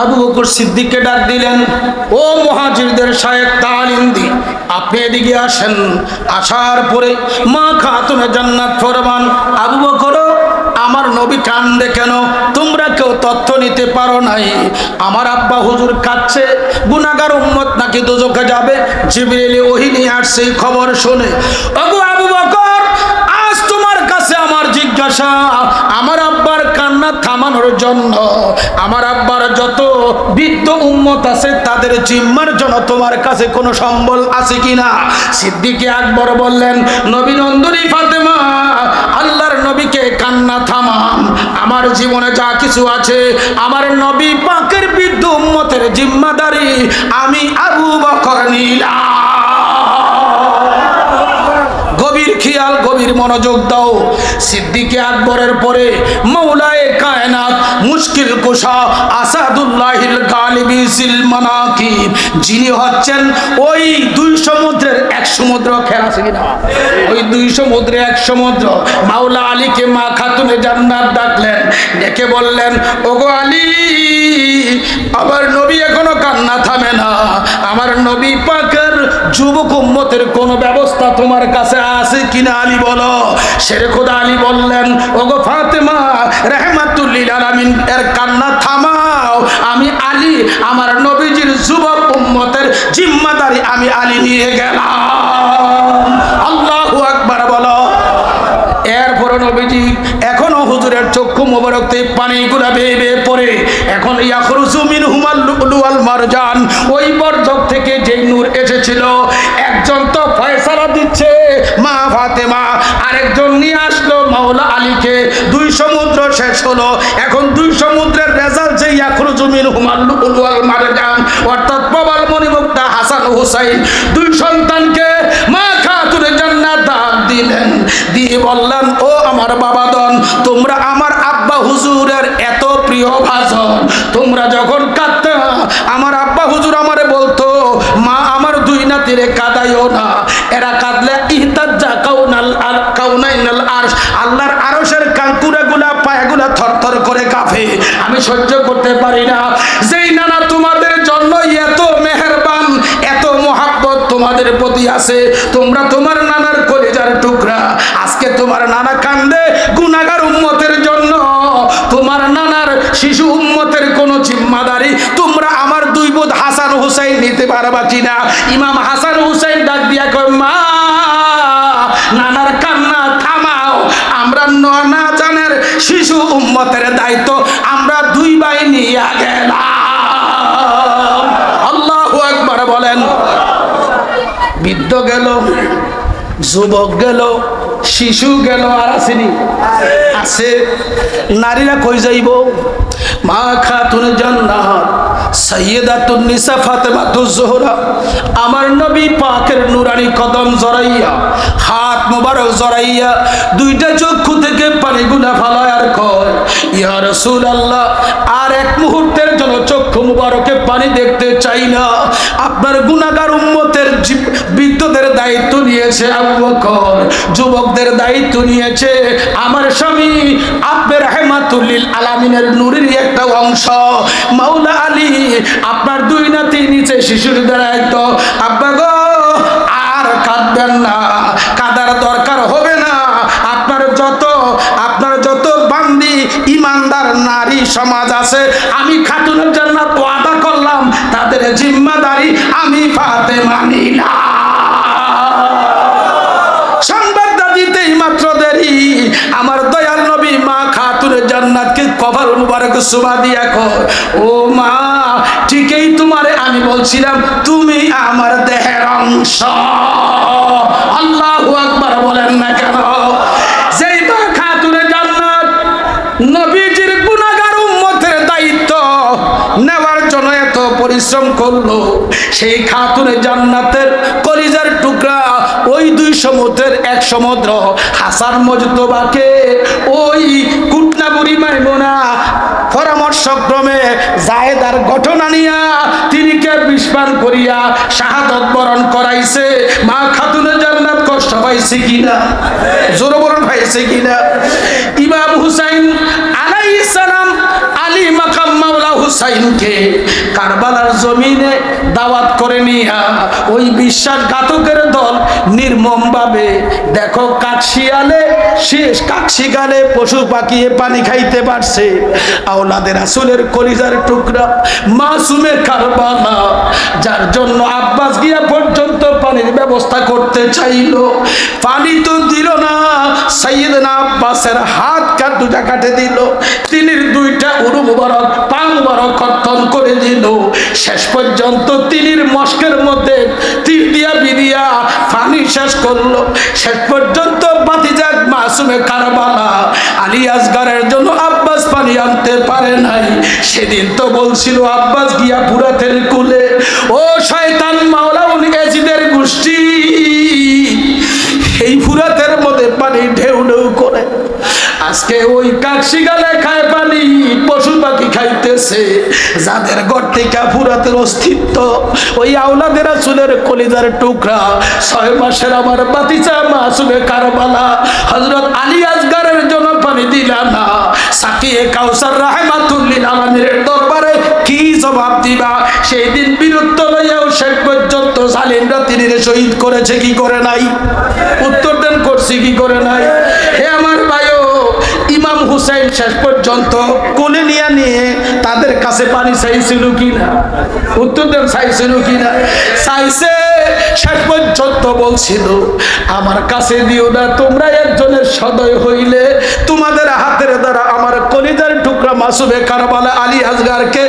আবু বকর সিদ্দিককে ডাক দিলেন, ও মুহাজিরদের শায়েখ তালিন্দি, আপনি এদিকে আসেন। আসার পরে মা খাতুনে জান্নাত ফরমান, আবু বকর, আমার নবী কান্দে কেন? তোমরা কেউ তথ্য নিতে পারো নাই? আমার আব্বা হুজুর কাঁদছে, গুনাহগার উম্মত নাকি দোজখে যাবে। জিবরিল ওহী নিয়ে আসছে খবর শুনে। ওগো আবু বকর, আজ তোমার কাছে আমার জিজ্ঞাসা, আমার আব্বার কান্না থামানোর জন্য আমার আব্বার যত বৃদ্ধ উম্মত আছে তাদের জিম্মার জন্য তোমার কাছে কোনো সম্বল আছে কিনা? সিদ্দিকে আকবর বললেন, নবী নন্দনী ফাতেমা, আল্লাহর নবীকে কান্না থামান। আমার জীবনে যা কিছু আছে, আমার নবী পাকের বৃদ্ধ উম্মতের জিম্মাদারি আমি আবু বকর নিলাম। গভীর খেয়াল, গভীর মনোযোগ দাও। সিদ্দিকে আকবরের পরে মাওলায়ে কায়নাত, মুশকিল কুশা, আসাদুল্লাহিল গালিবি জিল মানাকিব, যিনি হচ্ছেন ওই দুই সমুদ্রের এক সমুদ্র। খেলা আছে কিনা? ওই দুই সমুদ্রে এক সমুদ্র। মাওলা আলীকে মা খাতুনে জান্নাত ডাকলেন, ডেকে বললেন, ওগো আলী, আমার নবী এখনো কান্না থামে না। আমার নবী পাকের যুবক উম্মতের কোন ব্যবস্থা তোমার কাছে আছে কিনা আলী বলো। শেরে খোদা আলী বললেন, ওগো ফাতেমা রাহমাতুল লিল আলামিন এর কান্না থামাও। আমি আলী আমার নবীজির যুবক উম্মতের জিম্মাদারি আমি আলী নিয়ে গেলাম। আল্লাহু আকবার বলো। এরপর নবীজি এখনো হুজুরের চক্ষু মোবারকতে পানিগুলা বেয়ে বেয়ে পড়ে। এখন ইয়াখরুজু মিনহুমাল লুলু ওয়াল মারজান, ওই বর্জক থেকে যেই নূর এসেছিল, একজন তো ফয়সালা দিচ্ছে মা ফাতেমা, আরেকজন নিয়ে আসলো মাওলা আলীকে। দুই সমুদ্র শেষ হলো, এখন দুই সমুদ্রের রেজাল্ট যে ইয়াখরুজু মিনহুমাল লুলু ওয়াল মারজান, অর্থাৎ প্রবল মণিমুক্তা হাসান ও হুসাইন দুই সন্তানকে মা খাতুনে জান্নাত দান দিলেন। দিয়ে বললেন, ও আমার বাবাদন, তোমরা আমার আব্বা হুজুরের এত প্রিয় ভাজন। তোমরা যখন কাঁদতে, আমার আব্বা হুজুর আমারে বলতো, মা আমার দুই নাতিরে কাঁদাইও না, এরা কাঁদলে ইহতাজ্জা কাউনাইনাল আরশ, আল্লাহর আরশের কাঁকুড়াগুলা পায়াগুলা থরথর করে কাঁপে, আমি সহ্য করতে পারি না। যেই নানা তোমাদের জন্য এত মেহেরবান, এত মহাব্বত তোমাদের প্রতি আছে, তোমরা তোমার নানার কলিজার টুকরা, আজকে তোমার নানা কান্দে গুনাহগার উম্মতের জন্য, তোমার নানার শিশু উম্মতের কোন জিম্মাদারি তোমরা আমার দুই বোধ হাসান হুসাইন নিতে পারবা কিনা? ইমাম হাসান হুসাইন ডাক দিয়া কয়, মা নানার কান্না থামাও, আমরা নানা জানের শিশু উম্মতের দায়িত্ব আমরা দুই ভাই নিয়ে গেলাম। আল্লাহু আকবার বলেন। বৃদ্ধ গেল, যুবক গেল, শিশু গেল, আর আসেনি? আছে। নারীরা কই যাইব? মা খাতুনে জান্নাত সাইয়্যিদাতুন নিসা ফাতেমাতুজ জোহরা আমার নবী পাকের নুরানি কদম জড়াইয়া হাত মোবারক জড়াইয়া দুইটা চক্ষু থেকে পানিগুলা ফালায় আর কয়, ইয়া রাসূলুল্লাহ, আর এক মুহূর্তের জন্য চক্ষু মুবারকে পানি দেখতে চাই না। আপনার গুনাহগার উম্মতের বৃদ্ধদের দায়িত্ব নিয়েছে আবু বকর, যুবকদের দায়িত্ব নিয়েছে আমার স্বামী, আপনার রাহমাতুল লিল আলামিনের নূরের একটা অংশ মাওলা আলী। আপনার দুই নাতি নিচে শিশুদের দায়িত্ব। আব্বা গো, আর কাঁদবেন না, কাঁদার দরকার হবে না। আপনার যত বান্দি ইমানদার নারী সমাজ আছে, আমি খাতুনের জান্নাত ওয়াদা করলাম, তাদের জিম্মাদারি আমি ফাতেমা নিলাম। সংবাদটা দিতেই মাত্র দেরি, আমার দয়াল নবী মা খাতুনের জান্নাতকে কপাল মুবারক সুমা দিয়া কয়, ও মা, ঠিকই তোমারে আমি বলছিলাম, তুমি আমার দেহের অংশ। আল্লাহু আকবার বলেন না কেন? যেই মা খাতুনের জান্নাত নবীজির গুনাহগার উম্মতের দায়িত্ব নেওয়ার জন্য এত পরিশ্রম করলো, সেই খাতুনে জান্নাতের কলিজার টুকরা ওই দুই সমুদ্রের এক সমুদ্র হাসান মুজতবাকে ওই কুটনা বুড়ি মাইমুনা পরামর্শক্রমে জায়েদার ঘটনা নিয়া তিনিকে বিস্মান করিয়া শাহাদত বরণ করাইছে। মা খাতুনে জান্নাত কষ্ট পাইছে কিনা? জোরে বলুন, পাইছে কিনা? ইমাম হুসাইন আলাইহিস সালাম আলী মাকাম মাওলা হুসাইনকে কারবালার জমিনে দাওয়াত করে নিয়া ওই বিশ্বাসঘাতকের দল নির্মমভাবে, দেখো কাকশিয়ালে পশু পাখিয়ে পানি খাইতে পারছে, আওলাদে রাসূলের কলিজার টুকরা মাসুমে কারবালা, যার জন্য আব্বাস গিয়া পর্যন্ত পানির ব্যবস্থা করতে চাইল, পানি তো দিল না। সাইয়েদনা আব্বাসের হাত দুটা কাটে দিল, তিনির দুইটা উরু মুবারক পা মুবারক কর্তন করে দিল। শেষ পর্যন্ত তিনির মস্কের মধ্যে তীর দিয়া বিদিয়া পানি শেষ করলো। শেষ পর্যন্ত ভাতিজা মাসুমে কারবালা আলী আসগরের জন্য আব্বাস পানি আনতে পারে নাই। সেদিন তো বলছিল আব্বাস গিয়া ফুরাতের কুলে, ও শয়তান মাওলাউন এজিদের গোষ্ঠী, এই ফুরাতের মধ্যে পানি ঢেউ ঢেউ করে। আজকে ওই কাকশিগালে খায় পানি, পশু পাখি খাইতেছে, যাদের ঘর থেকে ফুরাতের অস্তিত্ব, ওই আওলাদে রাসূলের কলিজার টুকরা 6 মাসের আমার ভাতিজা মাসুমে কারবালা হযরত আলী আসগরের জন্য পানি দিলা না। সাকিয়ে কাউসার রাহমাতুল লিল আলামিনের দরবারে কি জবাব দিবা? সেই দিন বীরত্ব লইয়াও শেষ পর্যন্ত জালিমরা তিনিরে শহীদ করেছে কি করে নাই? উত্তর দেন, করছি কি করে নাই? হে আমার ভাইও, ইমাম হুসাইন শেষ পর্যন্ত কোলে নিয়ে তাদের কাছে পানি চাইছিল কিনা? উত্তর দেন, চাইছিল কিনা? চাইছে। শেষ পর্যন্ত বলছিল, আমার কাছে দিও না, তোমরা একজনের সদয় হইলে তোমাদের হাতের দ্বারা আমার কলিজার টুকরা মাসুমে কারবালা আলী আসগরকে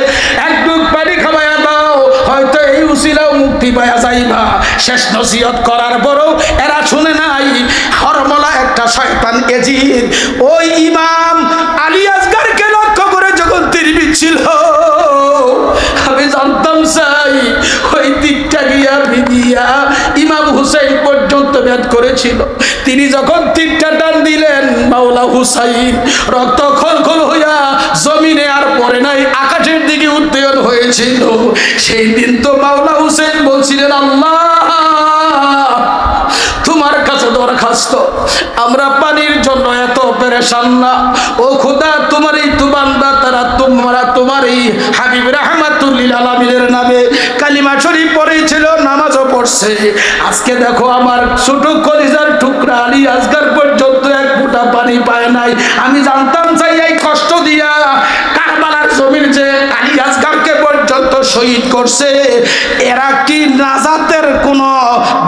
এক ডুব পানি খাওয়াইয়া দাও, হয়তো এই উসিলাও মুক্তি পাওয়া যাইবা। শেষ নসিহত করার পরও এরা শুনে নাই। হরমলা একটা শয়তান এজিদ ওই ইমাম আলী আসগরকে লক্ষ্য করে যখন তীর বিচ্ছিল, আমি জানতাম চাই ওই তীরটা গিয়া বিদিয়া ইমাম হুসাইন পর্যন্ত ভেদ করেছিল। তিনি যখন তীরটা টান দিলেন, মাওলা হুসাইন রক্ত খলখল হইয়া জমিনে আর পড়ে নাই, আকাশের দিকে উত্তোলন হয়েছিল। সেই দিন তো মাওলা হুসাইন বলছিলেন, আল্লাহ তোমার কাছে দরখাস্ত, আমরা পানির জন্য এত পেরেশান না। ও খোদা, তোমারই তো বান্দা, তারা তোমারই হাবিব রাহমাতুল লিল আলামিনের নামে কালিমা শরীফ পড়েছিল, নামাজও পড়ছে। আজকে দেখো আমার ছোট কলিজার টুকরা আলী আসগর পর্যন্ত এক ফোঁটা পানি পায় নাই। আমি জানতাম চাই এই কষ্ট দিয়া কারবালার জমির যে আলী আসগরকে পর্যন্ত শহীদ করছে, এরা কি নাজাতের কোনো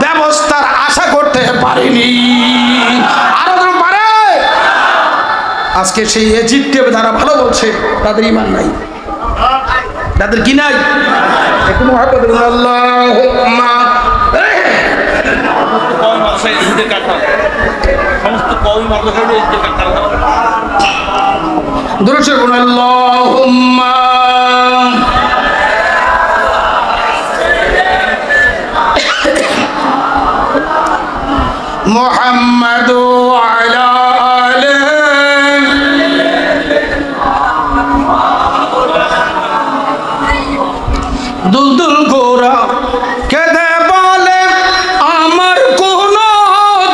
ব্যবস্থার আশা করতে পারেনি? আরো পারে? আজকে সেই এজিদকে যারা ভালো বলছে তাদের ঈমান নাই, তাদের কি নাই? একটু মুহাব্বত করুন, আল্লাহুম্মা সমস্ত কওমি মাদ্রাসায় দুরূদ শরীফ পড়ুন, আল্লাহুম্মা মুহাম্মাদ محمد وعلى آله দুলদুল গোরা কেঁদে বলে আমার কোনো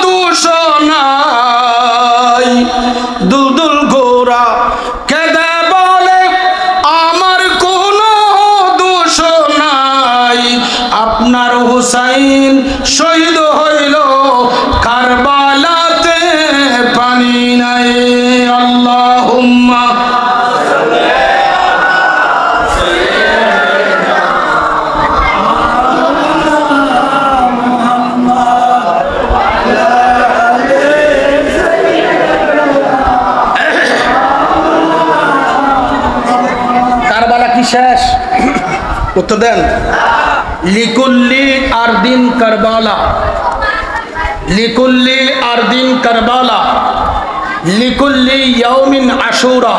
দোষ নাই দুলদুল গোরা কেঁদে বলে আমার কোনো দোষ নাই আপনার হুসাইন শহীদ হইল কারবালাতে পানি নাই আল্লাহুম্মা শেষ উত্তর দেন লিকুল্লি আরদিন কারবালা লিকুল্লি আরদিন কারবালা লিকুল্লি ইয়াউমিন আশুরা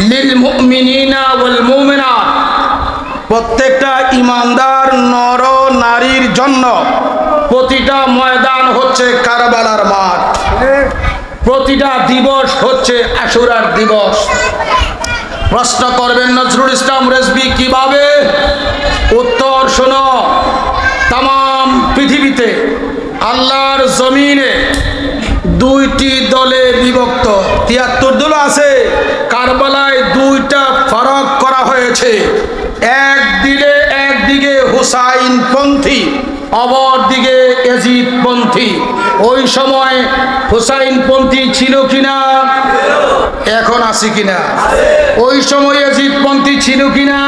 লিল মুমিনিনা ওয়াল মুমিনাত প্রত্যেকটা ঈমানদার নর নারীর জন্য প্রতিটা ময়দান হচ্ছে কারবালার মাঠ প্রতিটা দিবস হচ্ছে আশুরার দিবস প্রশ্ন করবেন নজরুল ইসলাম রেজভী কিভাবে উত্তর শোনো तमाम পৃথিবীতে আল্লাহর জমিনে দুইটি দলে বিভক্ত ৭৩ দল আছে কারবালায় দুইটা ফরক করা হয়েছে একদিকে হুসাইন পন্থী অপর দিকে ইয়াজিদ পন্থী ওই সময় হুসাইন পন্থী ছিল কিনা এখন আছে কিনা ওই সময় ইয়াজিদ পন্থী ছিল কিনা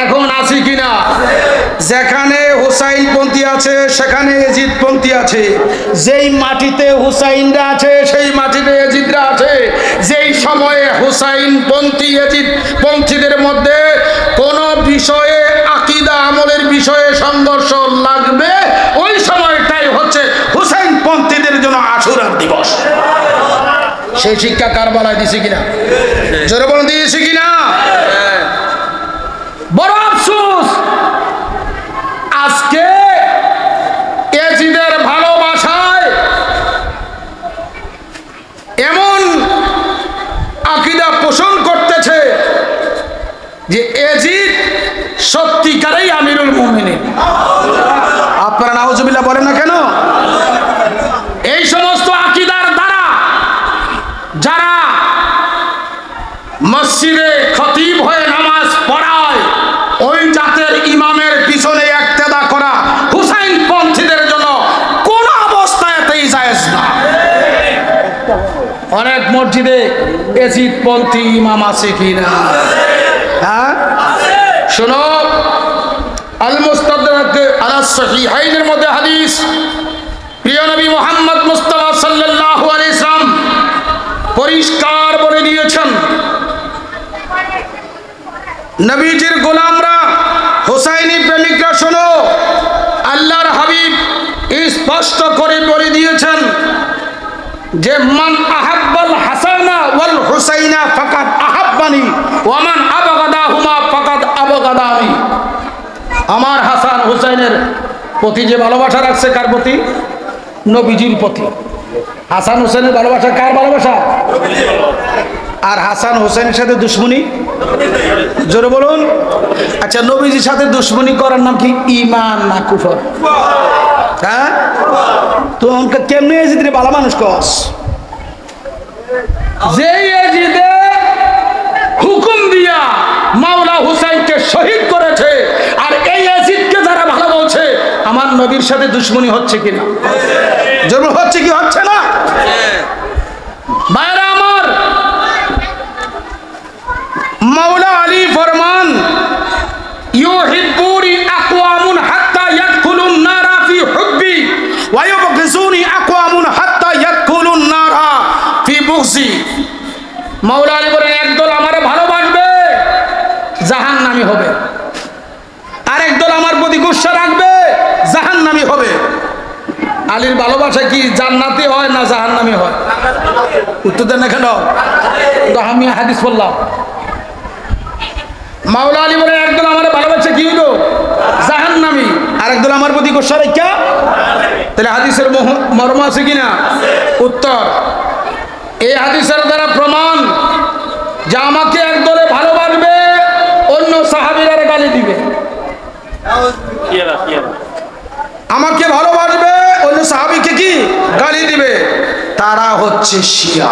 এখন আছে কিনা যেখানে হুসাইন পন্থী আছে সেখানে ইয়াজিদ পন্থী আছে যেই মাটিতে হুসাইনরা আছে সেই মাটিতে ইয়াজিদরা আছে যেই সময়ে হুসাইন পন্থী ইয়াজিদ পন্থীদের মধ্যে কোন বিষয়ে আকীদা আমলের বিষয়ে সংঘর্ষ লাগবে ওই সময়টাই হচ্ছে হুসাইন পন্থীদের জন্য আশুরার দিবস সেই শিক্ষা কারবালায় দিয়েছে কিনা জোরে বলুন দিয়েছে কিনা বড় আফসোস আজকে ইয়াজিদের ভালোবাসায় এমন আকীদা পোষণ করতেছে যে ইয়াজিদ সত্যিকারেই আমিরুল মুমিনিন আপনারা নাউজুবিল্লাহ বলেন না কেন এই সমস্ত আকীদার দ্বারা যারা মসজিদে খতিব হয়ে নামাজ পড়ায় ওই জাতের ইমামের পিছনে ইক্তেদা করা হুসাইন পন্থীদের জন্য কোন অবস্থাতেই জায়েজ না অনেক মসজিদে ইয়াজিদ পন্থী ইমাম আছে কিনা হ্যাঁ শোনো আল মুস্তাদরাক আলা সহিহাইনের মধ্যে হাদিস প্রিয় নবী মুহাম্মদ মুস্তাফা সাল্লাল্লাহু আলাইহি সাল্লাম পরিষ্কার বলে দিয়েছেন নবীজির গোলামরা হুসাইনি প্রেমিকরা শোনো আল্লাহর হাবিব স্পষ্ট করে বলে দিয়েছেন যে মান আহাব্বাল হাসানা ওয়াল হুসাইনা ফাকাদ আহাব্বানি ওয়া মান আবগাদাহুমা ফাকাদ আবগাদানি আমার হাসান হুসাইনের প্রতি যে ভালোবাসা রাখছে কার প্রতি নবীজির প্রতি হাসান হুসাইনের ভালোবাসা কার ভালোবাসা আর হাসান হুসাইনের সাথে দুশমনি জোরে বলুন আচ্ছা নবীজির সাথে দুশমনি করার নাম কি ঈমান না কুফর হ্যাঁ তো অঙ্ক কেমনে ইয়াজিদ রে ভালো মানুষ কস যে ইয়াজিদে হুকুম দিয়া মাওলা হুসাইনকে শহীদ করেছে আর এই ইয়াজিদকে যারা ভালো বলছে আমার নবীর সাথে দুশমনি হচ্ছে কিনা জরুর হচ্ছে কি হচ্ছে না ভাইরা আমার মাওলা আলী ফরমান ইউহিব্বুনি আকওয়ামুন হাত্তা ইয়াদখুলুন নারা ফি হুব্বি ওয়া ইউবগিজুনি আকওয়ামুন হাত্তা ইয়াদখুলুন নারা ফি বুগজি মাওলা আলী বলেন একদল আমারে ভালোবাসবে জাহান্নামী হবে আর একদল আমার প্রতি গুসা রাখবে জাহান্নামী হবে আলীর ভালোবাসা কি জান্নাতি হয় না জাহান্নামী হয় উত্তর দেন না কেন আমি হাদিস বললাম মাওলা আলী বলেন একদল আমার ভালোবাসা কি হলো জাহান্নামী আরেক দল আমার প্রতি গোসা রেখা, তাহলে হাদিসের মর্ম আছে কিনা? উত্তর, এই হাদিসের দ্বারা প্রমাণ যে আমাকে একদলে ভালোবাসবে, অন্য সাহাবীরা গালি দিবে। আমাকে ভালোবাসবে, অন্য সাহাবীকে কি গালি দিবে? তারা হচ্ছে শিয়া।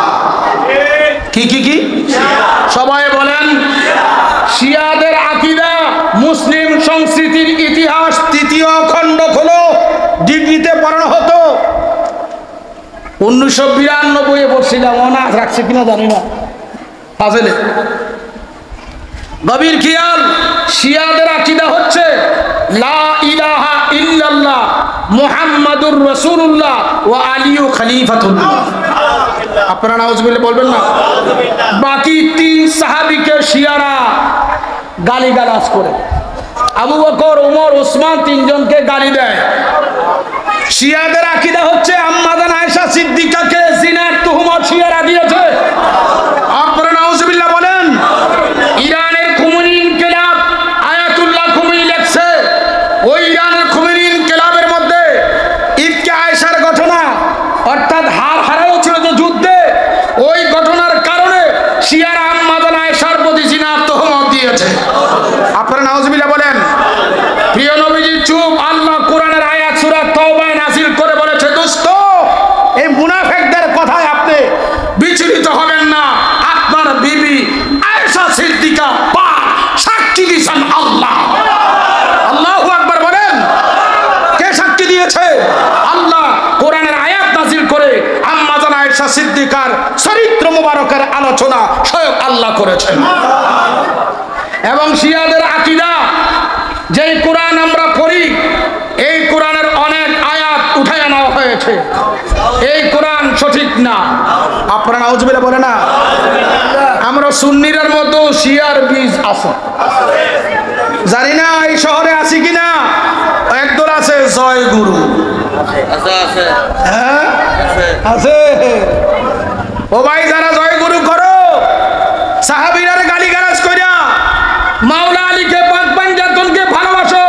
কি কি কি? সবাই বলেন। শিয়াদের আকীদা মুসলিম সংস্কৃতির ইতিহাস ৩য় খণ্ড খোলো, ডিগ্রিতে পড়ানো হতো। 1992 পড়ছিলাম, মনে রাখছে কিনা জানি না। আসলে গভীর খেয়াল, শিয়াদের আকীদা হচ্ছে লা ইলাহা ইল্লাল্লাহ মুহাম্মাদুর রাসূলুল্লাহ ওয়া আলিয়ু খলিফাতুল্লাহ। আপনারা নাউজুবিল্লাহ বলবেন না? বাকি 3 সাহাবীকে শিয়ারা গালিগালাজ করে, আবু বকর, ওমর, ওসমান 3 জনকে গালি দেয়। শিয়াদের আকীদা হচ্ছে আম্মা জান আয়েশা সিদ্দিকাকে জিনার তুহমত শিয়ারা দিয়েছে। আপনারা নাউজুবিল্লাহ বলেন। ইরানের খুমেনি ইনকিলাব আয়াতুল্লাহ খুমেনি লেখছে, ওই ইরানের খুমেনি ইনকিলাবের মধ্যে ইফকে আয়েশার ঘটনা, অর্থাৎ হার হারানো ছিল যে যুদ্ধে, ওই ঘটনার কারণে শিয়ারা আম্মা জান আয়েশার প্রতি জিনার তুহমত দিয়েছে। আপনারা নাউজুবিল্লাহ বলেন। প্রিয় নবীজি চুপ। আল্লাহ কোরআনের আয়াত সূরা তাওবায় নাযিল করে বলেছে, দোস্ত এই মুনাফিকদের কথায় আপনি বিচলিত হবেন না। আপনার বিবি আয়েশা সিদ্দিকা পাক সাক্ষী দিয়েছেন আল্লাহ। আল্লাহু আকবার বলেন। কে সাক্ষী দিয়েছে? আল্লাহ কোরআনের আয়াত নাযিল করে আম্মা জান আয়েশা সিদ্দিকার চরিত্র মুবারকের আলোচনা স্বয়ং আল্লাহ করেছেন। এবং শিয়াদের আকীদা, যেই কোরআন আমরা পড়ি, এই কোরআনের অনেক আয়াত উঠায় নেওয়া হয়েছে, এই কোরআন সঠিক না। আপনারা নাউজুবিল্লাহ বলে না? আমরা সুন্নিদের মতো শিয়ার বীজ আছে, জানি না এই শহরে আছে কিনা। একদল আছে জয় গুরু, হ্যাঁ আছে। ও ভাই, যারা জয় গুরু করো, সাহাবীরারে গালিগালাজ কইরা মাওলা আলীকে পাক পাঞ্জাতনকে ভালোবাসো,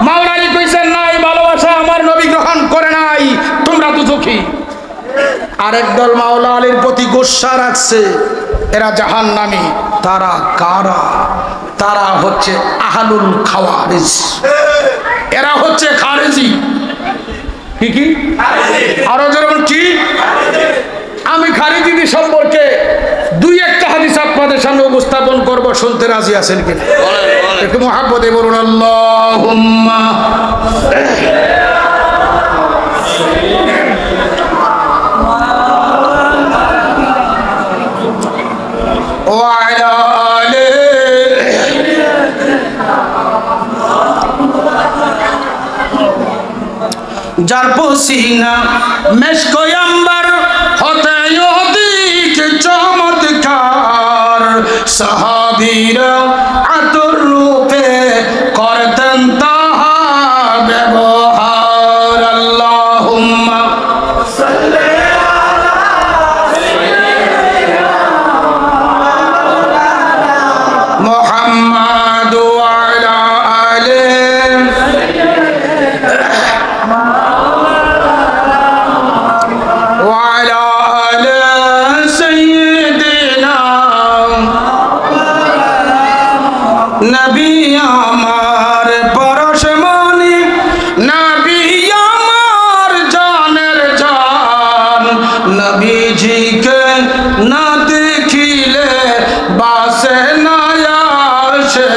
মাওলা আলী কইছেন নাই ভালোবাসা আমার নবী গ্রহণ করে নাই, তোমরা তো দুঃখী। আরেক দল মাওলা আলীর প্রতি গোসা রাখছে, এরা জাহান্নামী। তারা কারা? তারা হচ্ছে আহলুল খাওয়ারিজ, এরা হচ্ছে খারেজি। কি কি? আরো যেমন কি? আমি খারিজিদের সম্পর্কে 2-1টা হাদিস আপনাদের সামনে উপস্থাপন করব, শুনতে রাজি আছেন কিনা? একটু মুহাব্বতে বলুন আল্লাহুম্মা। ওয়া আলা আলি যার পসিনা মেশকো আম্বার হতে অধিক চমৎকার, সাহাবীরা আতর রূপে করতেন তাহার ব্যবহার। আল্লাহুম্মা সাল্লি আলা মুহাম্মাদ ওয়া আলা আলি وعلى آل سيدنا নবী আমার পরশমণি, নবী আমার জানের জান, নবীজিকে না দেখিলে বাসে না আসে